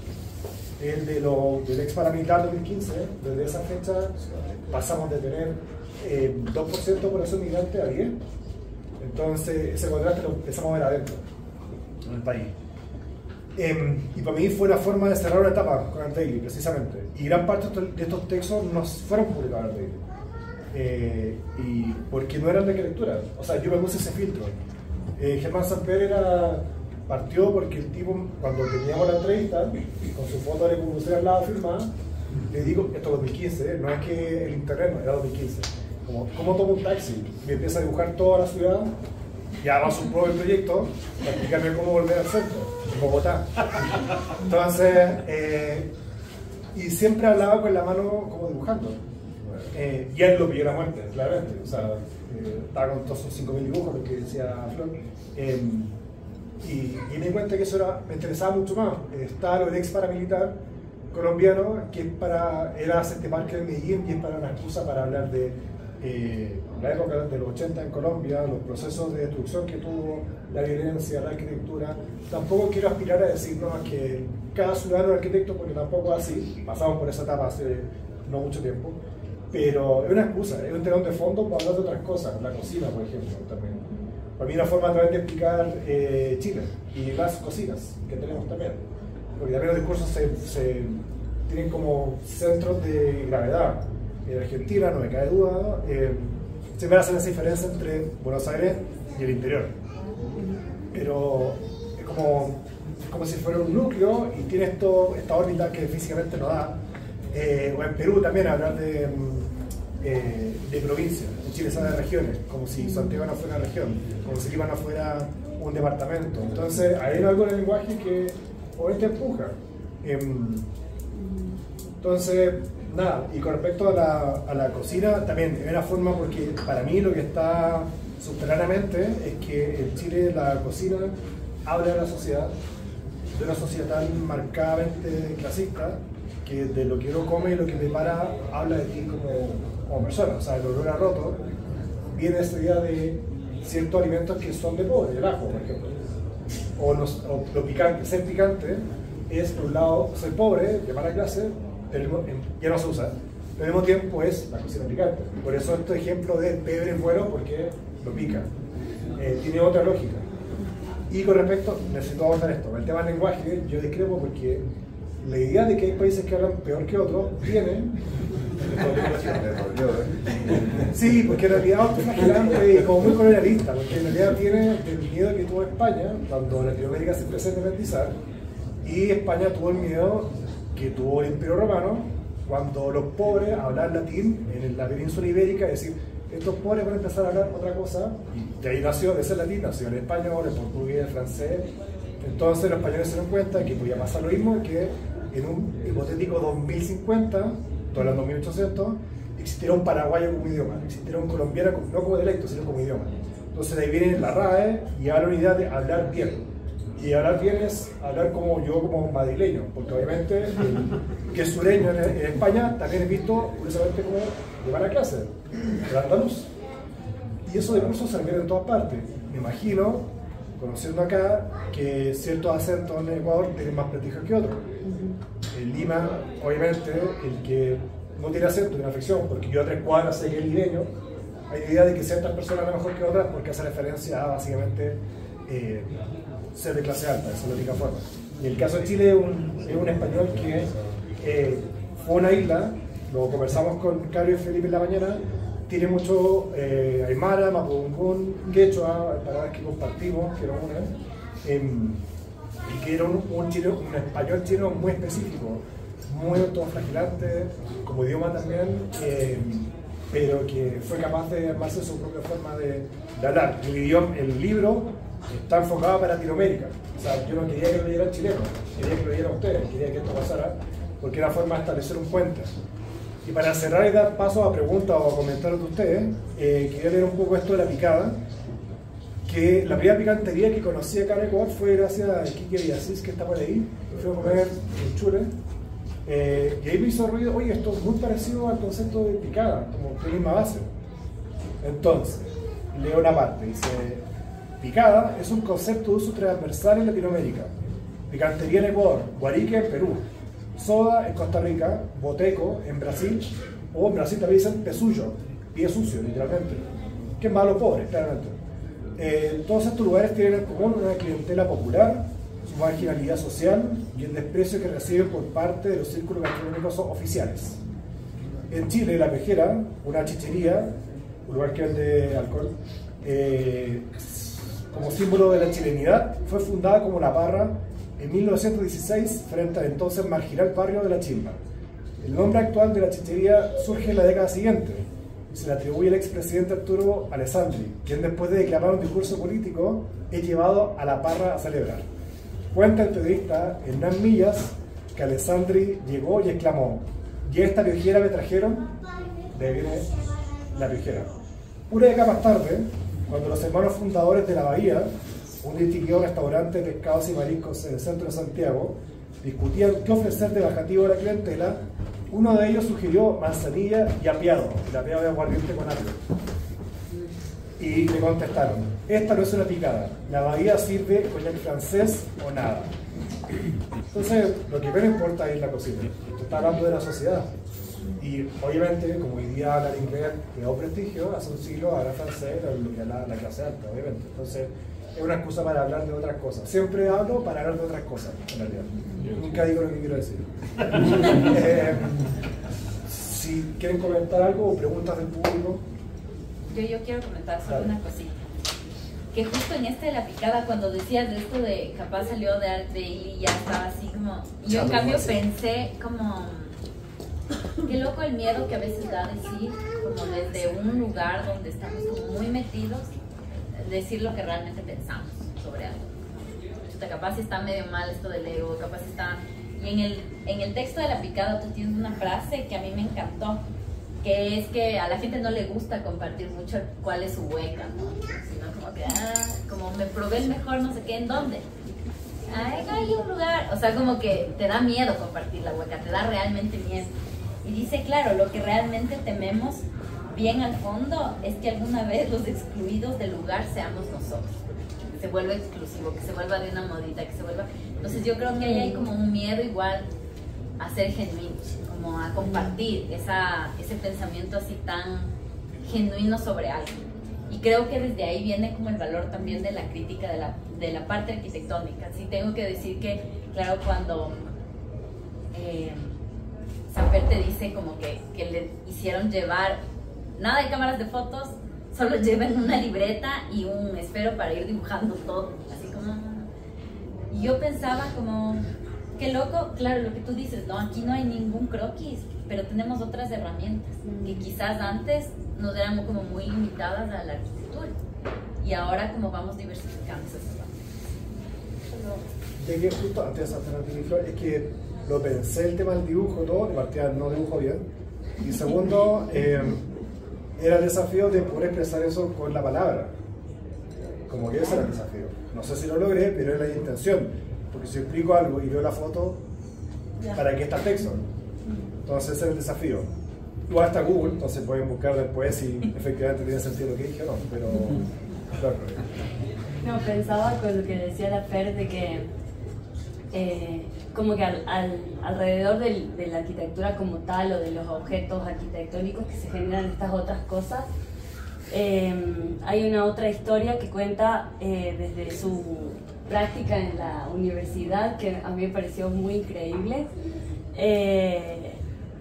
el de del ex paramilitar 2015, desde esa fecha pasamos de tener 2% de población migrante a 10%. Entonces, ese contraste lo empezamos a ver adentro, en el país. Y para mí fue una forma de cerrar una etapa con Artigli, precisamente. Y gran parte de estos textos no fueron publicados en Artigli. Y porque no eran de arquitectura. O sea, yo me puse ese filtro. Germán Samper partió porque el tipo, cuando teníamos la entrevista, con su foto de Corbusier al lado firmada, le digo, esto es 2015, no es que el internet no, era 2015. ¿Cómo tomo un taxi? Me empieza a dibujar toda la ciudad, ya va su propio proyecto, para explicarme cómo volver al centro, en Bogotá. Entonces, y siempre hablaba con la mano como dibujando. Y él lo pilló la muerte, claramente. O sea, estaba con todos sus 5.000 dibujos, lo que decía Flor. Y me di cuenta que eso me interesaba mucho más. Está lo del ex paramilitar colombiano, que es era este parque de Medellín y es para una excusa para hablar de la época de los 80 en Colombia, los procesos de destrucción que tuvo, la violencia, la arquitectura. Tampoco quiero aspirar a decirnos que cada ciudadano es arquitecto, porque tampoco es así. Pasamos por esa etapa hace no mucho tiempo. Pero es una excusa, es un telón de fondo para hablar de otras cosas, la cocina, por ejemplo, también. Para mí una forma también de explicar Chile y las cocinas que tenemos también. Porque también los discursos se tienen como centros de gravedad. En Argentina, no me cae duda, siempre hacen esa diferencia entre Buenos Aires y el interior. Pero es como si fuera un núcleo y tiene esta órbita que físicamente no da. O en Perú también hablar de provincia. En Chile se habla de regiones, como si Santiago no fuera una región, como si Lima no fuera un departamento. Entonces hay algo en el lenguaje que obviamente empuja. Entonces, nada, y con respecto a la cocina, también es una forma, porque para mí lo que está subterráneamente es que en Chile la cocina habla de la sociedad, de una sociedad tan marcadamente clasista, que de lo que uno come y lo que prepara habla de ti como persona. O sea, el olor a roto viene de esta idea de ciertos alimentos que son de pobre, el ajo, por ejemplo. O lo picante, ser picante es, por un lado, ser pobre, de mala clase, pero ya no se usa, pero al mismo tiempo es la cocina picante. Por eso este ejemplo de pebre es bueno, porque lo pica. Tiene otra lógica. Y con respecto, necesito abordar esto, el tema del lenguaje, yo discrepo porque la idea de que hay países que hablan peor que otros viene. Sí, porque en realidad es flagelante y como muy colonialista, porque en realidad viene del miedo que tuvo España cuando Latinoamérica se empezó a independizar, y España tuvo el miedo que tuvo el Imperio Romano cuando los pobres hablaban latín en la península ibérica, es decir, estos pobres van a empezar a hablar otra cosa, y de ahí nació, de ser latín, nació el español, el portugués, el francés. Entonces los españoles se dieron cuenta que podía pasar lo mismo, que en un hipotético 2050, estoy hablando de 1800, existiera un paraguayo como idioma, existiera un colombiano no como dialecto, sino como idioma. Entonces de ahí viene la RAE y habla una idea de hablar bien. Y hablar bien es hablar como yo, como madrileño, porque obviamente el que es sureño en España también es visto curiosamente como de mala clase, de andaluz. Y eso de curso se requiere en todas partes. Me imagino, conociendo acá, que ciertos acentos en Ecuador tienen más prestigio que otros. En Lima, obviamente, el que no tiene acento tiene afección, porque yo a 3 cuadras sé que es limeño. Hay la idea de que ciertas personas son mejor que otras porque hace referencia a básicamente ser de clase alta, esa es la única forma. Y el caso de Chile es un español que fue una isla, lo conversamos con Carlos y Felipe en la mañana, tiene mucho aymara, mapudungún, quechua, palabras que compartimos, que eran una, y que era un español chino muy específico, muy autoflagilante, como idioma también, pero que fue capaz de armarse su propia forma de hablar. El libro está enfocado para Latinoamérica, o sea, yo no quería que lo leyeran chilenos, quería que lo leyeran ustedes, quería que esto pasara, porque era forma de establecer un puente. Y para cerrar y dar paso a preguntas o a comentarios de ustedes, quería leer un poco esto de la picada, que la primera picantería que conocí acá en Ecuador fue gracias a Quique Villasís, que está por ahí, que fue a comer en Chule, y ahí me hizo ruido, oye, esto es muy parecido al concepto de picada, como de misma base. Entonces, leo una parte, dice, picada es un concepto de uso transversal en Latinoamérica, picantería en Ecuador, guarique en Perú, soda en Costa Rica, boteco en Brasil, o en Brasil también dicen pesullo, pie sucio, literalmente, que es malo pobre, claramente. Todos estos lugares tienen en común una clientela popular, su marginalidad social y el desprecio que reciben por parte de los círculos gastronómicos oficiales. En Chile, La Pejera, una chichería, un lugar que vende alcohol, como símbolo de la chilenidad, fue fundada como La Parra en 1916 frente al entonces marginal barrio de La Chimba. El nombre actual de la chichería surge en la década siguiente y se le atribuye al expresidente Arturo Alessandri, quien después de declamar un discurso político es llevado a La Parra a celebrar. Cuenta el periodista Hernán Millas que Alessandri llegó y exclamó: ¿y esta piojera me trajeron? De ahí viene La Piojera. Una década más tarde, cuando los hermanos fundadores de La Bahía, un distinguido restaurante de pescados y mariscos en el centro de Santiago, discutían qué ofrecer de bajativo a la clientela, uno de ellos sugirió manzanilla y apiado, el apiado de aguardiente con apio. Y le contestaron: esta no es una picada, La Bahía sirve coñac francés o nada. Entonces, lo que menos importa es la cocina. Esto está hablando de la sociedad. Y obviamente, como hoy día hablar inglés le da prestigio, hace un siglo hablar francés la clase alta, obviamente. Entonces, es una excusa para hablar de otras cosas. Siempre hablo para hablar de otras cosas, en realidad. Nunca digo lo que quiero decir. Si quieren comentar algo o preguntas del público. Yo quiero comentar solo una cosita. Que justo en de la picada, cuando decías de esto de capaz salió de ahí y ya estaba así como... Yo en cambio pensé como... Qué loco el miedo que a veces da decir, como desde un lugar donde estamos como muy metidos, decir lo que realmente pensamos sobre algo. Capaz está medio mal esto del ego, capaz está... Y en el texto de la picada tú tienes una frase que a mí me encantó, que es que a la gente no le gusta compartir mucho cuál es su hueca, ¿no? Sino como que, como me probé el mejor no sé qué, ¿en dónde? Hay un lugar, o sea, como que te da miedo compartir la hueca, te da realmente miedo. Y dice, claro, lo que realmente tememos bien al fondo es que alguna vez los excluidos del lugar seamos nosotros, que se vuelva exclusivo, que se vuelva de una modita, que se vuelva... Entonces yo creo que ahí hay como un miedo igual a ser genuinos, como a compartir ese pensamiento así tan genuino sobre algo. Y creo que desde ahí viene como el valor también de la crítica de la parte arquitectónica. Sí tengo que decir que, claro, cuando Samper te dice como que le hicieron llevar nada de cámaras de fotos, solo lleven una libreta y un esfero para ir dibujando todo, así como... Y yo pensaba como, qué loco, claro, lo que tú dices, ¿no? Aquí no hay ningún croquis, pero tenemos otras herramientas que quizás antes nos éramos como muy limitadas a la arquitectura y ahora como vamos diversificando esas herramientas. ya que justo antes de saltar al Flor, es que lo pensé el tema del dibujo, todo, de partida no dibujo bien. Y segundo, era el desafío de poder expresar eso con la palabra. Como que ese era el desafío. No sé si lo logré, pero era la intención. Porque si explico algo y veo la foto, ¿para qué está el texto? Entonces ese es el desafío. Igual está Google, entonces pueden buscar después si efectivamente tiene sentido lo que dije o no, pero claro. No, pensaba con lo que decía la Fer de que como que alrededor de la arquitectura como tal o de los objetos arquitectónicos que se generan estas otras cosas, hay una otra historia que cuenta desde su práctica en la universidad que a mí me pareció muy increíble.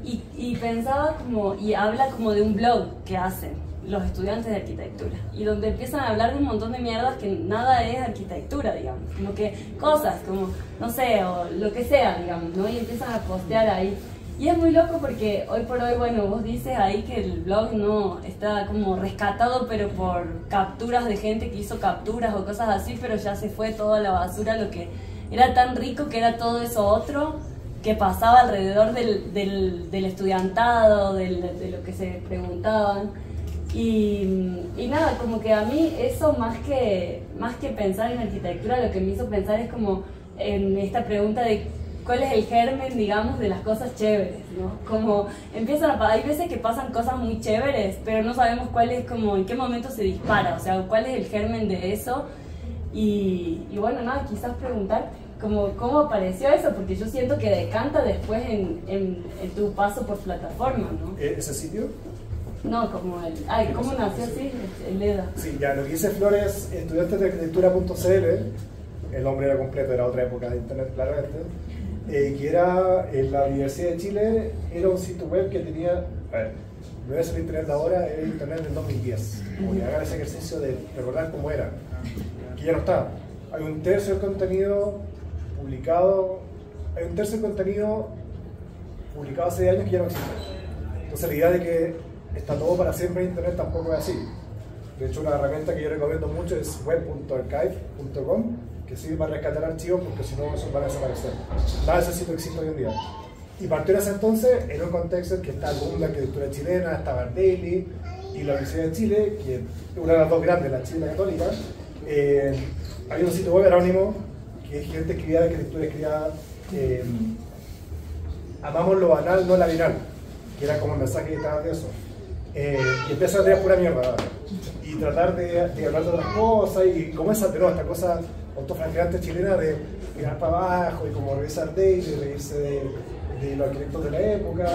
Y pensaba como, y habla como de un blog que hacen los estudiantes de arquitectura y donde empiezan a hablar de un montón de mierdas que nada es arquitectura, digamos, como que cosas como, no sé, o lo que sea, digamos, ¿no? Y empiezan a postear ahí. Y es muy loco porque hoy por hoy, bueno, vos dices ahí que el blog no está como rescatado, pero por capturas de gente que hizo capturas o cosas así, pero ya se fue toda la basura, lo que era tan rico que era todo eso otro que pasaba alrededor del estudiantado, de lo que se preguntaban. Y nada, como que a mí eso más que pensar en arquitectura, lo que me hizo pensar es como en esta pregunta de cuál es el germen, digamos, de las cosas chéveres, ¿no? Como hay veces que pasan cosas muy chéveres, pero no sabemos cuál es, como en qué momento se dispara, o sea, cuál es el germen de eso. Y bueno, nada, quizás preguntar cómo apareció eso, porque yo siento que decanta después en tu paso por plataforma, ¿no? ¿Ese sitio? No, como ¿cómo nació así? El EDA. Sí, ya, lo que dice Flores, estudiantesdearquitectura.cl, el nombre era completo, era otra época de internet, claramente, que era en la Universidad de Chile, era un sitio web que tenía, a ver, no es el internet de ahora, era el internet del 2010, como que hagan ese ejercicio de recordar cómo era, que ya no está. Hay un tercio del contenido publicado, hace años que ya no existe. Entonces la idea de que está todo para siempre en internet tampoco es así. De hecho, una herramienta que yo recomiendo mucho es web.archive.com, que sirve para rescatar archivos porque si no esos van a desaparecer. Nada de ese sitio existe hoy en día. Y partió en ese entonces en un contexto en que está el boom de la arquitectura chilena, estaba el Daily y la Universidad de Chile, que es una de las dos grandes, la Chile y la Católica. Había un sitio web anónimo que gente escribía de arquitectura, escribía amamos lo banal, no la binal, que era como el mensaje que estaba de eso. Y empieza a tirar pura mierda y tratar de hablar de otras cosas y como esta cosa autoflagelante chilena de mirar para abajo y como revisar Daily, reírse de los arquitectos de la época.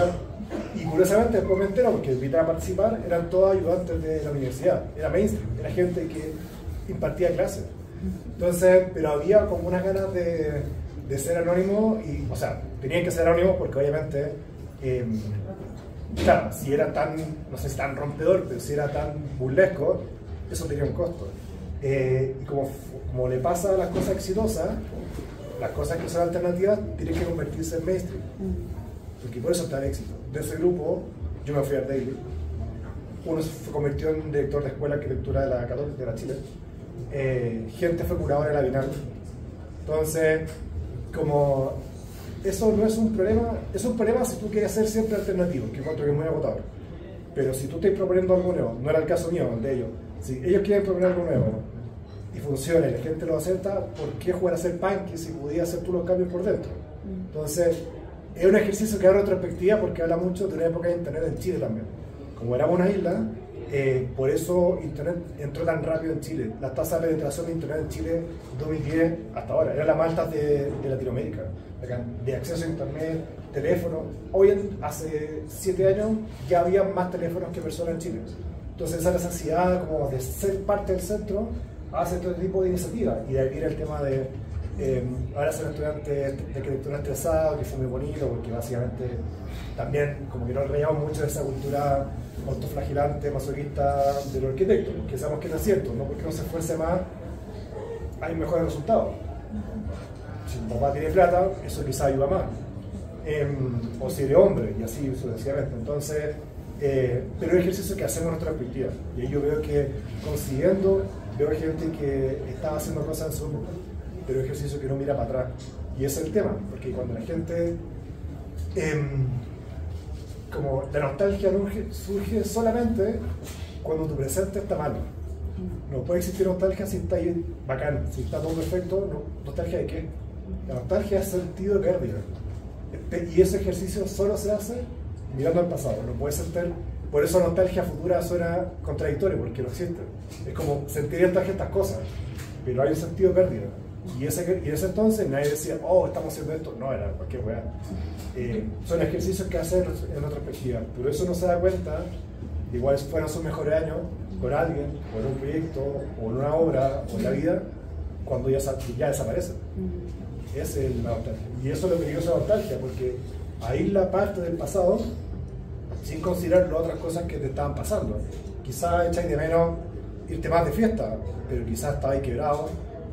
Y curiosamente después me entero, porque invitaba a participar, eran todos ayudantes de la universidad, era mainstream, era gente que impartía clases. Entonces, pero había como unas ganas de ser anónimo y, o sea, tenían que ser anónimos porque obviamente claro, si era tan, no sé si tan rompedor, pero si era tan burlesco, eso tenía un costo. Y como le pasa a las cosas exitosas, las cosas que son alternativas tienen que convertirse en mainstream. Porque por eso está el éxito. De ese grupo, yo me fui al Daily. Uno se convirtió en director de escuela de arquitectura de la Católica de la Chile. Gente fue curadora de la Bienal. Entonces, como eso no es un problema, es un problema si tú quieres ser siempre alternativo, que encuentro que es muy agotador. Pero si tú estás proponiendo algo nuevo, no era el caso mío, el de ellos, si ellos quieren proponer algo nuevo y funciona y la gente lo acepta, ¿por qué jugar a hacer punk si podías hacer tú los cambios por dentro? Entonces, es un ejercicio que da retrospectiva porque habla mucho de una época de internet en Chile también. Como éramos una isla, por eso internet entró tan rápido en Chile. La tasa de penetración de internet en Chile 2010 hasta ahora era la más alta de Latinoamérica, de acceso a internet, teléfono. Hace 7 años ya había más teléfonos que personas en Chile. Entonces esa necesidad como de ser parte del centro hace todo tipo de iniciativas, y de ahí viene el tema de ahora ser estudiante de arquitectura estresado, que fue muy bonito porque básicamente también como que nos reíamos mucho de esa cultura autoflagelante, masoquista de los arquitectos, que sabemos que no es cierto, no porque no se esfuerce más hay mejores resultados. Si un papá tiene plata, eso quizá ayuda más, o si eres hombre, y así sucesivamente. Entonces, pero el ejercicio que hacemos en nuestra perspectiva, y ahí yo veo que consiguiendo, veo gente que estaba haciendo cosas en su pero es un ejercicio que no mira para atrás. Y ese es el tema, porque cuando la gente... como la nostalgia surge solamente cuando tu presente está malo. No puede existir nostalgia si está ahí bacán, si está todo perfecto. ¿Nostalgia de qué? La nostalgia es sentido de pérdida. Y ese ejercicio solo se hace mirando al pasado. No puede sentir. Por eso nostalgia futura suena contradictorio, porque no existe. Es como sentir estas cosas, pero hay un sentido de pérdida. Y ese entonces nadie decía, oh, estamos haciendo esto. No, era cualquier weá. Son ejercicios que hacen en retrospectiva, pero eso no se da cuenta, igual fueron sus mejores años con alguien, o en un proyecto, o en una obra, o en la vida, cuando ya desaparece. Esa es la nostalgia. Y eso es lo peligroso de la nostalgia, porque aísla parte del pasado sin considerar las otras cosas que te estaban pasando. Quizás echáis de menos irte más de fiesta, pero quizás estabais quebrado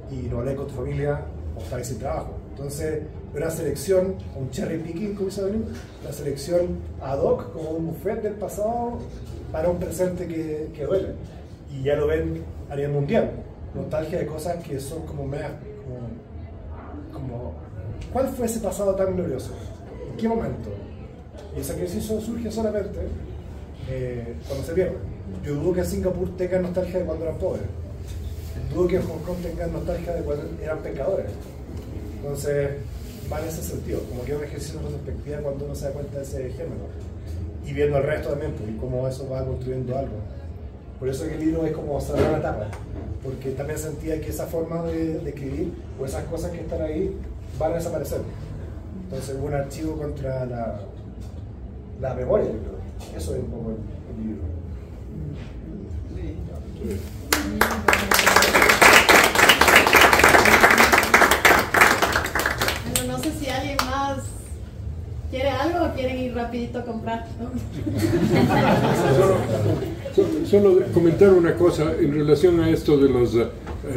y no habláis con tu familia o estabais sin trabajo. Entonces, una selección, un cherry picking, como se llama, una selección ad hoc, como un buffet del pasado para un presente que duele. Y ya lo ven a nivel mundial. Nostalgia de cosas que son como ¿cuál fue ese pasado tan glorioso? ¿En qué momento? Y ese ejercicio surge solamente cuando se pierde. Yo dudo que en Singapur tengan nostalgia de cuando eran pobres. Dudo que en Hong Kong tengan nostalgia de cuando eran pecadores. Entonces, va en ese sentido, como que es un ejercicio de retrospectiva cuando uno se da cuenta de ese género. Y viendo el resto también, pues, y cómo eso va construyendo algo. Por eso que el libro es como cerrar una etapa, porque también sentía que esa forma de escribir, o esas cosas que están ahí, van a desaparecer. Entonces hubo un archivo contra la memoria, yo creo. Eso es un poco el libro. Bueno, no sé si alguien más quiere algo o quieren ir rapidito a comprar. Solo comentar una cosa en relación a esto de las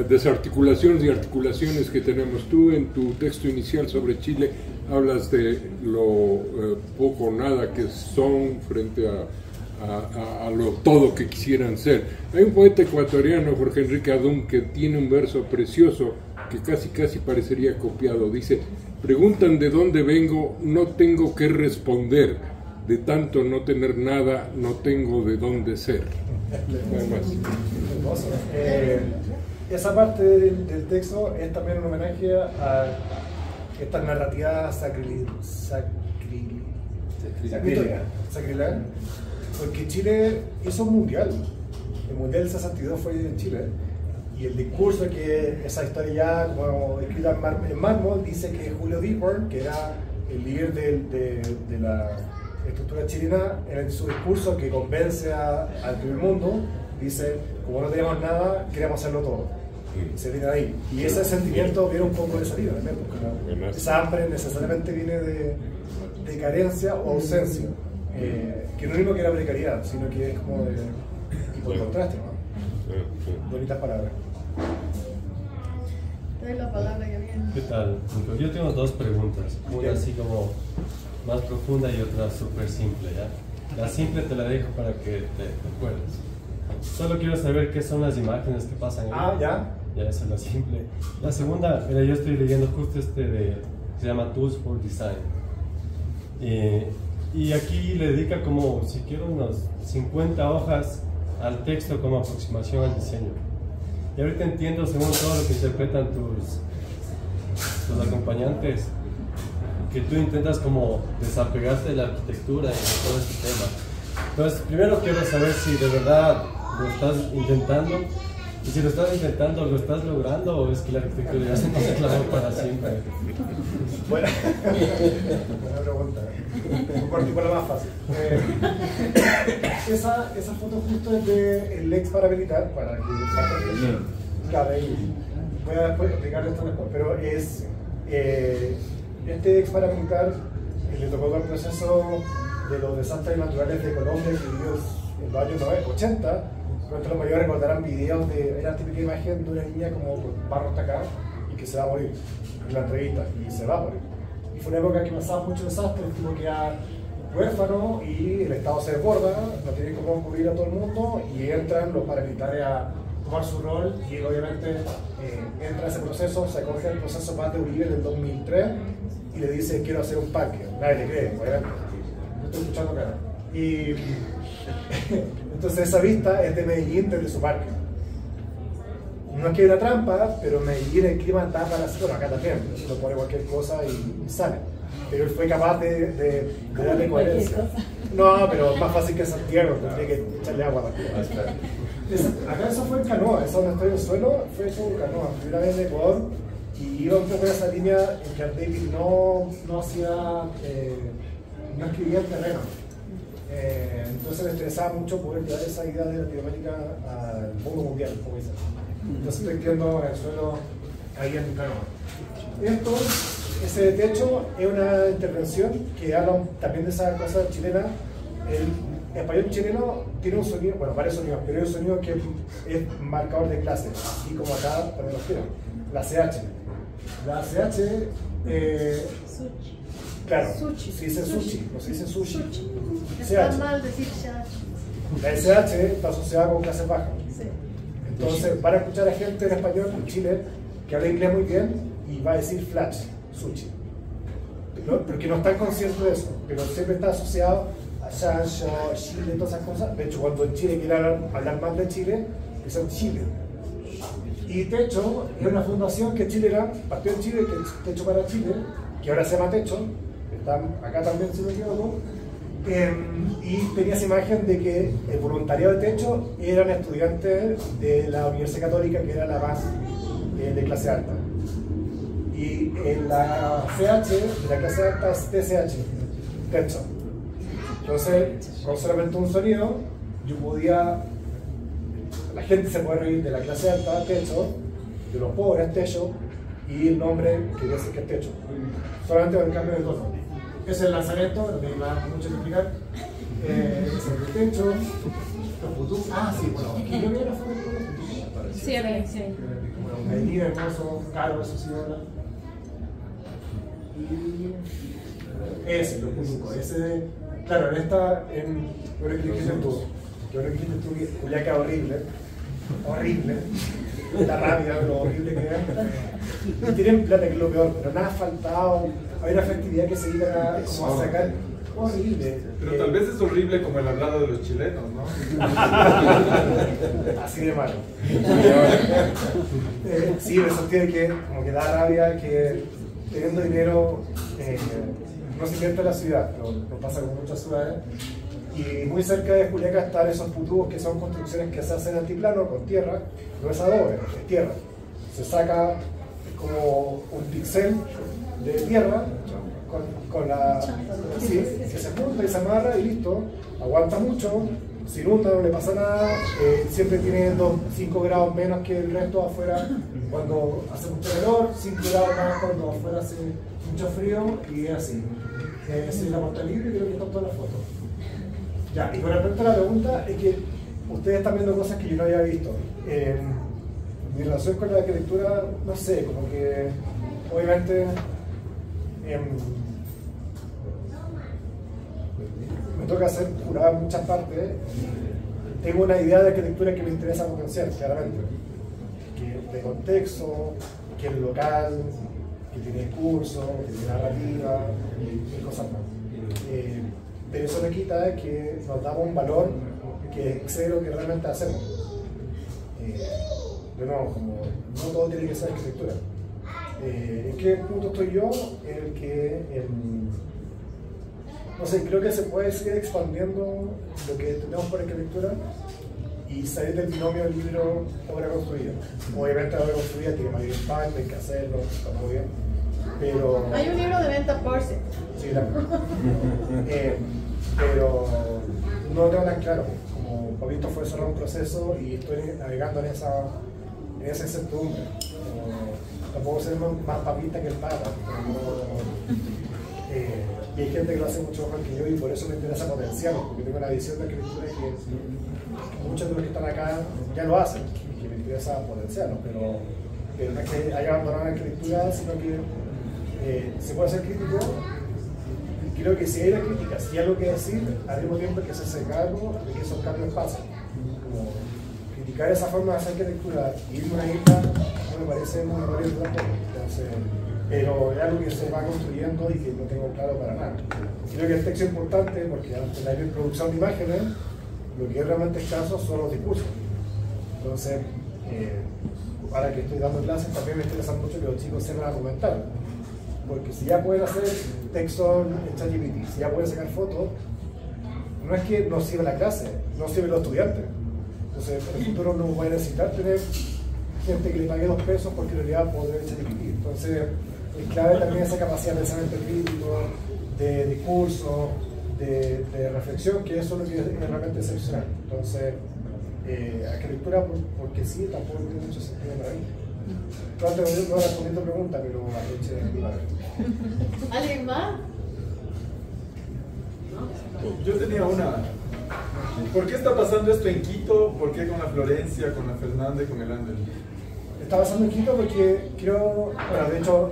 desarticulaciones y articulaciones que tenemos. Tú en tu texto inicial sobre Chile hablas de lo poco o nada que son frente a lo todo que quisieran ser. Hay un poeta ecuatoriano, Jorge Enrique Adún, que tiene un verso precioso que casi parecería copiado. Dice: preguntan de dónde vengo, no tengo que responder. De tanto no tener nada, no tengo de dónde ser. Esa parte del texto es también un homenaje a esta narrativa sacrílega, porque Chile hizo un mundial. El mundial del 62 fue en Chile. Y el discurso que esa historia ya como escrita en mármol dice que Julio Dearborn, que era el líder de la estructura chilena, en su discurso que convence al primer mundo, dice: como no tenemos nada, queremos hacerlo todo. Se viene ahí. Y ese sentimiento viene un poco de salida, ¿no? Esa hambre necesariamente viene de carencia o ausencia, que no es lo mismo que la precariedad, sino que es como de... y por contraste, ¿no? Bonitas palabras. Te doy la palabra, Gabriel. ¿Qué tal? Yo tengo dos preguntas, una así como más profunda y otra súper simple, ¿ya? La simple te la dejo para que te acuerdes. Solo quiero saber qué son las imágenes que pasan ahí. Ah, ya. Ya, esa es la simple. La segunda, mira, yo estoy leyendo justo que se llama Tools for Design. Y aquí le dedica como, si quiero, unos 50 hojas al texto como aproximación al diseño. Y ahorita entiendo, según todo lo que interpretan tus acompañantes, que tú intentas como desapegarte de la arquitectura y de todo este tema. Entonces, primero quiero saber si de verdad lo estás intentando, y si lo estás intentando, ¿lo estás logrando o es que la arquitectura ya se nos clavó para siempre? Buena pregunta. Compartir con la más fácil. Esa foto justo es del ex paramilitar, para que claro, voy a después explicarle esto mejor, pero es este ex paramilitar le tocó todo el proceso de los desastres naturales de Colombia que vivió en los años 80. Nuestros mayores recordarán videos de la típica imagen de una niña como con barro hasta acá y que se va a morir en la entrevista, y se va a morir. Y fue una época que pasaba muchos desastres, el tipo queda huérfano y el Estado se desborda, no tiene cómo cubrir a todo el mundo y entran los paramilitares a tomar su rol y él obviamente entra a ese proceso, se acoge el proceso Paz de Uribe del 2003 y le dice quiero hacer un parque. Nadie le cree, obviamente. Yo estoy escuchando acá. Y entonces esa vista es de Medellín desde su parque. No es que haya una trampa, pero Medellín el clima está para hacer, bueno, acá también, uno pone cualquier cosa y sale. Pero él fue capaz de darle coherencia. No, pero más fácil que Santiago, tendría que echarle agua para acá eso fue en canoa, eso donde estoy en el suelo fue hecho en canoa. Fui una vez en Ecuador y iba un poco en esa línea en que David no hacía, no escribía el terreno. Entonces me interesaba mucho poder llevar esa idea de Latinoamérica al mundo mundial, como dice. Entonces estoy escribiendo en el suelo ahí en canoa. Ese techo es una intervención que habla también de esa cosa chilena. El español chileno tiene un sonido, bueno, varios sonidos, pero hay un sonido que es marcador de clase, así como acá también los tienen. La CH. La CH, claro, Sushi. se dice sushi, no se dice sushi. Está CH. mal decir CH. La SH está asociada con clases bajas. Sí. Entonces, para escuchar a gente en español en Chile que habla inglés muy bien y va a decir flash, sushi. Porque no están conscientes de eso, pero siempre está asociado a Sancho, Chile, todas esas cosas. De hecho, cuando en Chile quiere hablar mal de Chile, dicen Chile. Y Techo es una fundación que Chile partió en Chile, que es Techo para Chile, que ahora se llama Techo, está acá también, si no me equivoco. Y tenía esa imagen de que el voluntariado de Techo eran estudiantes de la Universidad Católica, que era la más de clase alta. Y en la CH, de la clase alta es TCH, Techo. Entonces, con solamente un sonido, yo podía, la gente se puede reír de la clase alta, Techo, de los pobres, Techo, y el nombre quería decir que es Techo. Solamente con el cambio de tono. Ese es el lanzamiento, no me da mucho que explicar. Es el Techo, los futuros. Ah, sí, bueno, aquí yo vi la foto de los futuros. Sí, sí. Bueno, Medellín, hermoso, caro, eso sí, ahora. Y ese, los futuros. Ese, claro, en esta, bueno, que dijiste tú, que Juliaca horrible, horrible. La rabia, lo horrible que es. Y tienen plata, que es lo peor, pero nada ha faltado. Hay una festividad que se iba como a sacar. Horrible. Pero tal vez es horrible como el hablado de los chilenos, ¿no? Así de malo. Sí, me sentí que como que da rabia que teniendo dinero no se invierte en la ciudad, pero pasa con muchas ciudades. Y muy cerca de Juliaca están esos putubos que son construcciones que se hacen altiplano, con tierra, no es adobe, es tierra. Se saca como un pixel de tierra con la... Sí, que se junta y se amarra y listo, aguanta mucho, se inunda, no le pasa nada, siempre tiene 5 grados menos que el resto afuera cuando hace mucho calor, 5 grados más cuando afuera hace mucho frío y es así. Esa es la puerta libre y creo que están todas las fotos. Ya, y con respecto a la pregunta, es que ustedes están viendo cosas que yo no había visto. Mi relación con la arquitectura, no sé, como que obviamente me toca hacer jurado en muchas partes. Tengo una idea de arquitectura que me interesa potenciar, claramente. Que de contexto, que es local, que tiene discurso, que tiene narrativa y cosas más. Pero eso me quita que nos damos un valor que excede lo que realmente hacemos. De nuevo, como no todo tiene que ser arquitectura. ¿En qué punto estoy yo? En el que, no sé, creo que se puede seguir expandiendo lo que tenemos por arquitectura y salir del binomio libro-obra construida. Obviamente la obra construida tiene mayor impacto, hay que hacerlo, está muy bien. Pero... Hay un libro de venta Porsche. Sí, claro. Pero no lo tengo tan claro. Como Pabito fue cerrar un proceso y estoy navegando en esa incertidumbre. Tampoco ser más papista que el Papa. Y hay gente que lo hace mucho mejor que yo y por eso me interesa potenciarlo, porque tengo una visión de arquitectura que muchos de los que están acá ya lo hacen y que me interesa potenciarlo, pero no es que haya abandonado la arquitectura, sino que se puede ser crítico. Y creo que si hay una crítica, si hay algo que decir, al mismo tiempo hay que hacerse cargo de que esos cambios pasen. Como modificar esa forma de hacer arquitectura y irme a una isla no me parece muy valiente tampoco. Entonces, pero es algo que se va construyendo y que no tengo claro para nada. Creo que el texto es importante porque ante la producción de imágenes, lo que es realmente escaso son los discursos. Entonces, ahora que estoy dando clases, también me interesa mucho que los chicos sepan argumentar. Porque si ya pueden hacer texto en ChatGPT, si ya pueden sacar fotos, no es que no sirva la clase, no sirven los estudiantes. Entonces, en el futuro no voy a necesitar tener gente que le pague 2 pesos porque en realidad podré ChatGPT. Entonces, es clave también esa capacidad de pensamiento crítico, de discurso, de reflexión, que eso es lo que es realmente excepcional. Entonces, arquitectura, porque sí, tampoco tiene mucho sentido para mí. No respondí tu pregunta, pero aproveché de animar. ¿Alguien más? Yo tenía una. ¿Por qué está pasando esto en Quito? ¿Por qué con la Florencia, con la Fernanda y con el Ander? Está pasando en Quito porque quiero, bueno, de hecho,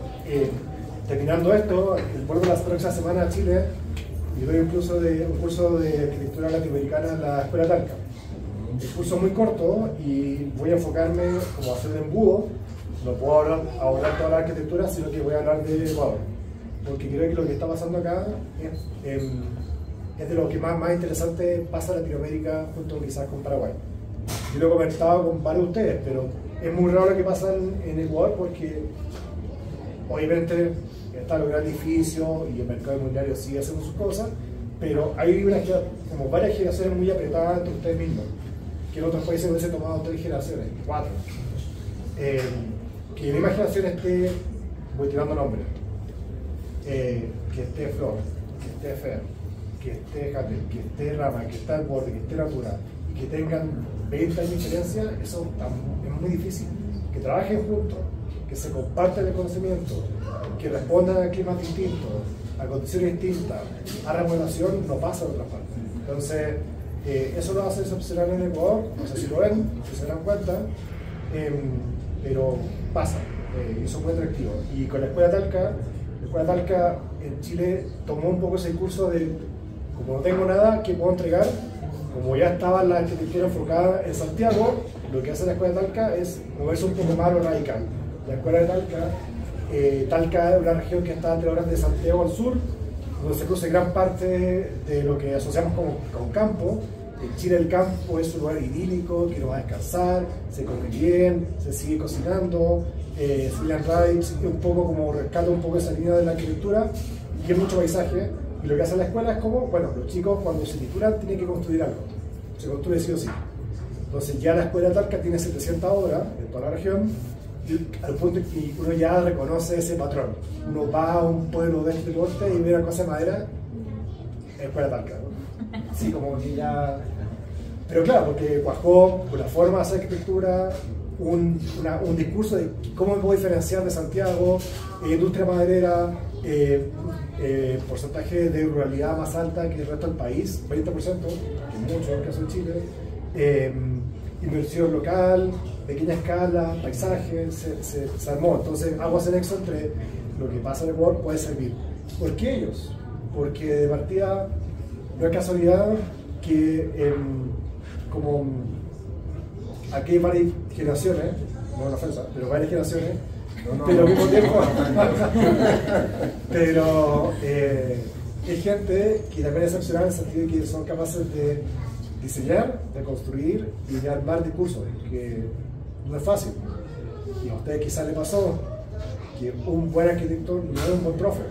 terminando esto, vuelvo la próxima semana a Chile y doy un curso de arquitectura latinoamericana en la Escuela Talca. El curso es muy corto y voy a enfocarme como a hacer de embudo. No puedo abordar toda la arquitectura, sino que voy a hablar de Ecuador. Porque creo que lo que está pasando acá es de lo que más interesante pasa en Latinoamérica junto quizás con Paraguay. Yo lo he comentado con varios de ustedes, pero es muy raro lo que pasa en Ecuador porque obviamente están los grandes edificios y el mercado inmobiliario sigue haciendo sus cosas, pero hay como varias generaciones muy apretadas entre ustedes mismos, que en otros países hubiese tomado 3 generaciones, 4. Que la imaginación esté, voy tirando nombres, que esté Flor, que esté Fer, que esté Jate, que esté Rama, que esté al borde, que esté Natura, y que tengan 20 años de diferencia, eso es muy difícil. Que trabajen juntos, que se compartan el conocimiento, que respondan a climas distintos, a condiciones distintas, a remodelación, no pasa en otras partes. Entonces, eso lo hace excepcional en Ecuador, no sé si lo ven, si se dan cuenta, pero pasa, y eso es muy atractivo. Y con la Escuela Talca en Chile tomó un poco ese curso de, como no tengo nada que puedo entregar, como ya estaba la arquitectura enfocada en Santiago, lo que hace la Escuela Talca es moverse un poco más a lo radical. La Escuela de Talca es una región que está a 3 horas de Santiago al sur, donde se cruza gran parte de lo que asociamos con campo. En Chile el campo es un lugar idílico, que uno va a descansar, se come bien, se sigue cocinando, Freeland Rides, un poco como rescata un poco esa línea de la arquitectura, y hay mucho paisaje. Y lo que hace la escuela es como, bueno, los chicos cuando se titulan tienen que construir algo, se construye sí o sí. Entonces ya la Escuela Talca tiene 700 obras en toda la región, y al punto que uno ya reconoce ese patrón. Uno va a un pueblo de este norte y ve una cosa de madera, Escuela Talca, ¿no? Sí, como que ya... Pero claro, porque cuajó con la forma de hacer arquitectura, un discurso de cómo me puedo diferenciar de Santiago, industria maderera, porcentaje de ruralidad más alta que el resto del país, 20%, que es mucho en el caso de Chile, inversión local, pequeña escala, paisaje, se armó. Entonces hago ese nexo entre lo que pasa en Ecuador puede servir. ¿Por qué ellos? Porque de partida no es casualidad que como aquí hay varias generaciones, no es una ofensa, pero varias generaciones, pero al mismo tiempo, pero hay gente que también es excepcional en el sentido de que son capaces de diseñar, de construir y de armar discursos, que no es fácil. Y a ustedes quizás les pasó que un buen arquitecto no es un buen profe.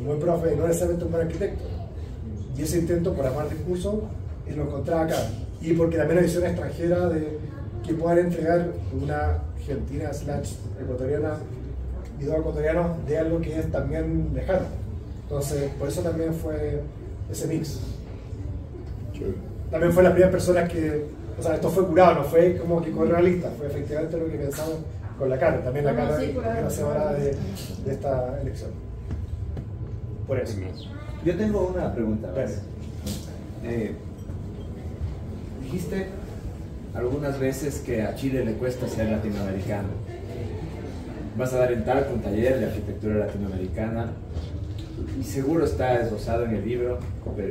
Un buen profe no es necesariamente un buen arquitecto. Y ese intento por armar discursos lo encontraba acá. Y porque también la visión extranjera de que puedan entregar una argentina / ecuatoriana y 2 ecuatorianos de algo que es también lejano. Entonces, por eso también fue ese mix. También fue la primera persona que, o sea, esto fue curado, no fue como que correalista, fue efectivamente lo que pensamos con la cara, también la cara que la semana de esta elección. Por eso. Yo tengo una pregunta. Dijiste algunas veces que a Chile le cuesta ser latinoamericano. Vas a dar en Talca un taller de arquitectura latinoamericana y seguro está esbozado en el libro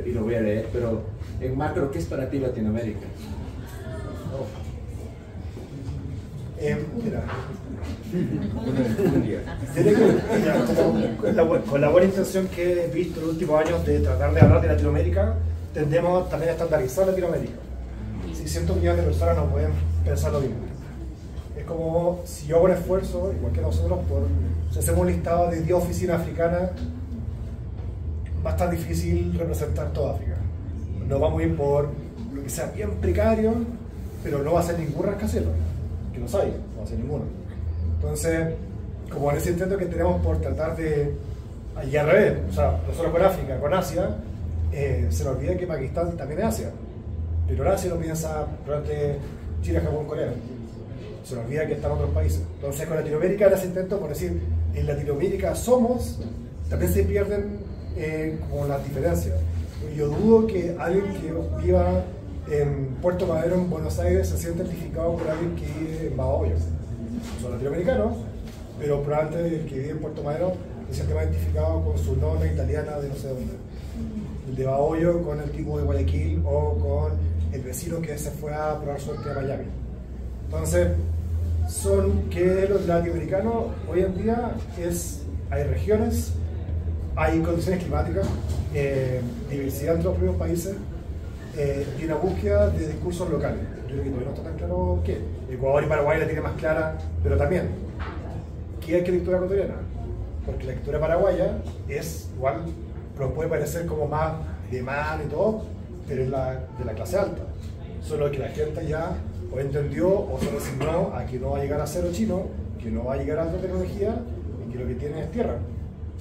y lo voy a leer, pero en macro, ¿qué es para ti Latinoamérica? Mira, Enjundia. con la buena intención que he visto en los últimos años de tratar de hablar de Latinoamérica, tendemos también a estandarizar Latinoamérica. Si 100 millones de personas no pueden pensar lo mismo. Es como si yo hago un esfuerzo, igual que nosotros, si hacemos un listado de 10 oficinas africanas, va a estar difícil representar toda África. Nos vamos a ir por lo que sea bien precario, pero no va a ser ningún rascacielos, que los hay, no va a ser ninguno. Entonces, como en ese intento que tenemos por tratar de, y al revés, o sea, no solo con África, con Asia, se nos olvida que Pakistán también es Asia, pero en Asia lo piensa probablemente Chile, Japón, Corea. Se nos olvida que están otros países. Entonces, con Latinoamérica era ese intento por decir, en Latinoamérica somos, también se pierden como las diferencias. Yo dudo que alguien que viva en Puerto Madero, en Buenos Aires, se sienta identificado por alguien que vive en Bahoyo. Son latinoamericanos, pero probablemente el que vive en Puerto Madero se siente más identificado con su nonna italiana de no sé dónde. El de Bahoyo con el tipo de Guayaquil o con el vecino que se fue a probar suerte a Miami. Entonces, son que los latinoamericanos hoy en día hay regiones, hay condiciones climáticas, diversidad entre los propios países y una búsqueda de discursos locales. Yo creo que todavía no está tan claro qué. Ecuador y Paraguay la tiene más clara, pero también, ¿qué es arquitectura ecuatoriana? Porque la arquitectura paraguaya es igual, pero puede parecer como más de man y todo, pero es de la clase alta. Solo que la gente ya o entendió o se resignó a que no va a llegar a cero chino, que no va a llegar a alta tecnología y que lo que tiene es tierra.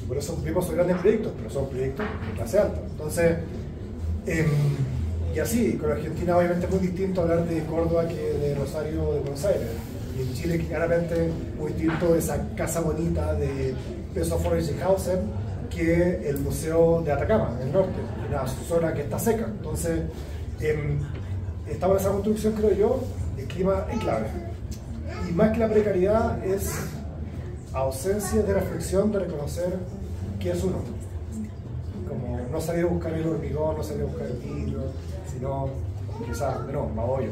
Y por eso vimos esos grandes proyectos, pero son proyectos de clase alta. Entonces, y así, con Argentina obviamente es muy distinto hablar de Córdoba que de Rosario o de Buenos Aires. Y en Chile claramente muy distinto esa casa bonita de Peso Forgenhausen que el Museo de Atacama, en el norte, una zona que está seca. Entonces, estamos en esa construcción, creo yo, el clima es clave. Y más que la precariedad es ausencia de reflexión, de reconocer qué es uno. Como no salir a buscar el hormigón, no salir a buscar el vidrio, sino quizás, no, Bahoyo,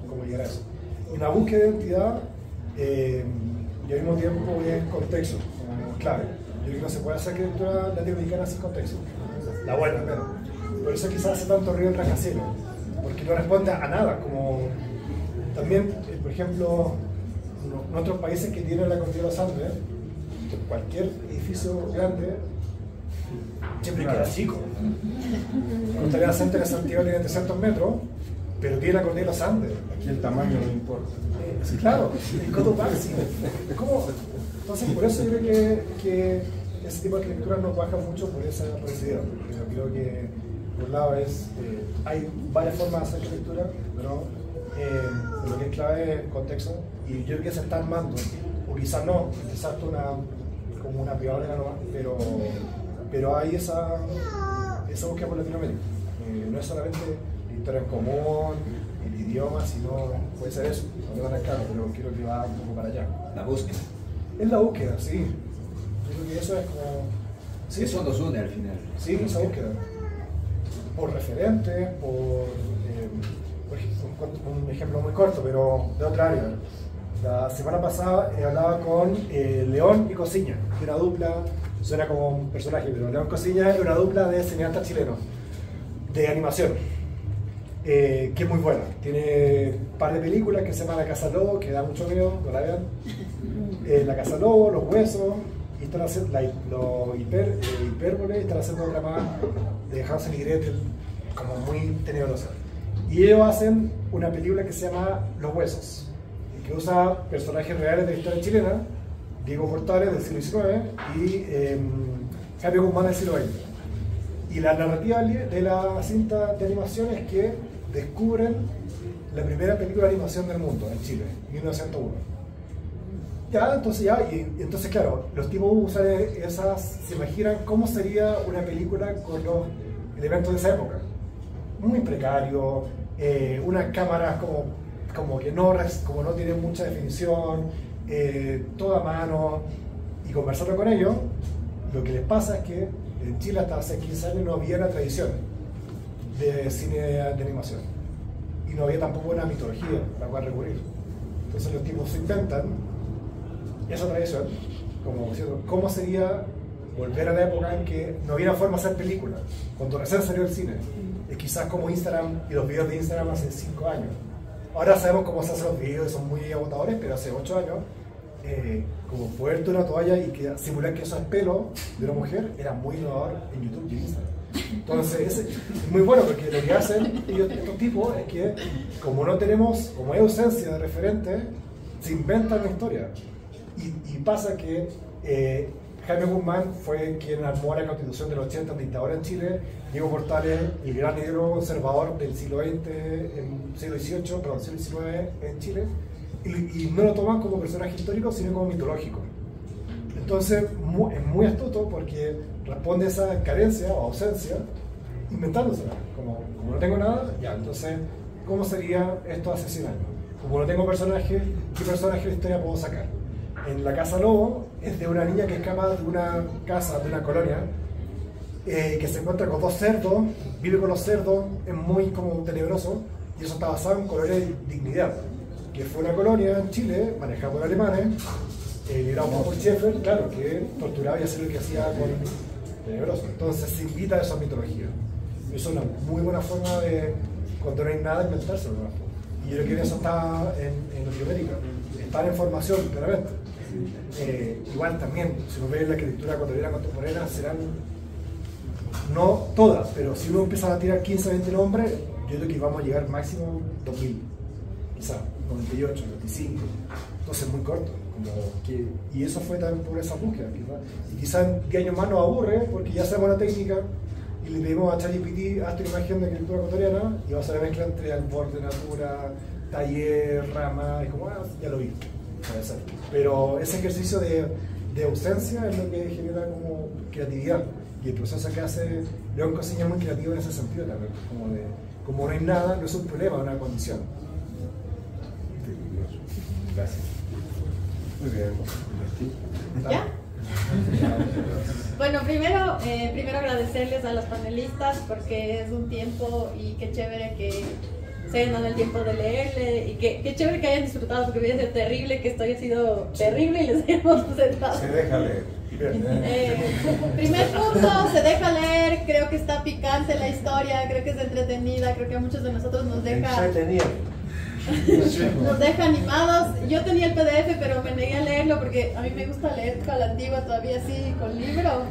cómo llegar a eso. Una búsqueda de identidad y al mismo tiempo es contexto, como clave. Yo creo que no se puede hacer arquitectura latinoamericana sin contexto. La buena, pero por eso quizás hace tanto ruido el rascacielos, porque no responde a nada, como también, por ejemplo, en otros países que tienen la cordillera de los Andes, cualquier edificio grande siempre queda chico. Costanera Center de Santiago tiene 300 metros, pero tiene la cordillera de los Andes. Aquí el tamaño no importa. Sí, claro, el Cotopaxi, sí. ¿Cómo? Entonces, por eso yo creo que ese tipo de arquitectura nos baja mucho por esa idea. Yo creo que, por un lado, hay varias formas de hacer arquitectura, pero lo que es clave es el contexto. Y yo creo que se está armando, o quizás no, quizás como una primavera nomás, pero hay esa búsqueda por Latinoamérica. No es solamente la historia en común, el idioma, sino puede ser eso, no te van a claro, pero creo que va un poco para allá. La búsqueda. Es la búsqueda, sí. Yo creo que eso es como... Sí, eso nos une al final. Sí, esa búsqueda. Por referentes, por un ejemplo muy corto, pero de otra área. La semana pasada hablaba con León y Cosiña, que una dupla, suena como un personaje, pero León Cosiña es una dupla de cineastas chilenos, de animación, que es muy buena. Tiene un par de películas que se llama La Casa Lobo, que da mucho miedo, no la vean. La Casa Lobo, Los Huesos, y están haciendo Hipérbole, y están haciendo otra más de Hansel y Gretel, como muy tenebrosa. Y ellos hacen una película que se llama Los Huesos, que usa personajes reales de la historia chilena, Diego Portales del siglo XIX y Jaime Guzmán del siglo XX. Y la narrativa de la cinta de animación es que descubren la primera película de animación del mundo en Chile, 1901. Entonces claro, los tipos usan se imaginan cómo sería una película con los elementos de esa época. Muy precario, unas cámaras como que no tienen mucha definición, todo a mano, y conversando con ellos, lo que les pasa es que en Chile hasta hace 15 años no había una tradición de cine de animación, y no había tampoco una mitología a la cual recurrir. Entonces los tipos se inventan esa tradición, como diciendo, ¿cómo sería volver a la época en que no había forma de hacer películas? Cuando recién salió el cine. Es quizás como Instagram y los videos de Instagram hace 5 años. Ahora sabemos cómo se hacen los videos, son muy agotadores, pero hace 8 años, como ponerte una toalla y que, simular que eso es pelo de una mujer, era muy innovador en YouTube y en Instagram. Entonces es muy bueno porque lo que hacen estos tipos es que como no tenemos, como hay ausencia de referentes, se inventan la historia. Y pasa que Jaime Guzmán fue quien armó la Constitución del 80 en dictadura en Chile. Diego Portales, el gran ideólogo conservador del siglo XX, siglo XIX, perdón, siglo XIX en Chile, y no lo toman como personaje histórico, sino como mitológico. Entonces es muy astuto porque responde a esa carencia o ausencia inventándosela. Como no tengo nada, ya, entonces, ¿cómo sería esto hace 100 años? Como no tengo personaje, ¿qué personaje de la historia puedo sacar? En La Casa Lobo es de una niña que escapa de una casa, de una colonia, que se encuentra con 2 cerdos, vive con los cerdos, es muy como tenebroso, y eso está basado en Colonia de Dignidad, que fue una colonia en Chile, manejada por alemanes, liderado por Schaeffer, claro, que torturaba y hacía lo que hacía con tenebroso. Entonces se invita a esa mitología. Eso es una muy buena forma de, cuando no hay nada, inventárselo. Y yo creo que eso está en Latinoamérica, está en formación, claramente. Igual también, si uno ve la arquitectura ecuatoriana contemporánea, serán, no todas, pero si uno empieza a tirar 15 o 20 nombres, yo creo que vamos a llegar máximo 2000, quizás 98, 95, entonces muy corto. Y eso fue también por esa búsqueda. Y quizás en 10 años más nos aburre, porque ya sabemos la técnica, y le pedimos a ChatGPT, hazte una imagen de arquitectura ecuatoriana, y vas a ver la mezcla entre Albor de Natura, Taller, Rama, y como, ya lo vi. Pero ese ejercicio de ausencia es lo que genera como creatividad, y el proceso que hace León Cosiña es muy creativo en ese sentido también, como no hay nada, no es un problema, es una condición. Gracias. Muy bien. ¿Ya? Bueno, primero agradecerles a los panelistas porque es un tiempo y qué chévere que se hayan dado el tiempo de leerle y qué chévere que hayan disfrutado porque hubiera sido terrible que esto haya sido terrible y les hayamos presentado. Se deja leer. Primer punto, se deja leer, creo que está picante la historia, creo que es entretenida, creo que a muchos de nosotros nos deja animados. Yo tenía el PDF pero me negué a leerlo porque a mí me gusta leer con la antigua todavía así, con libro.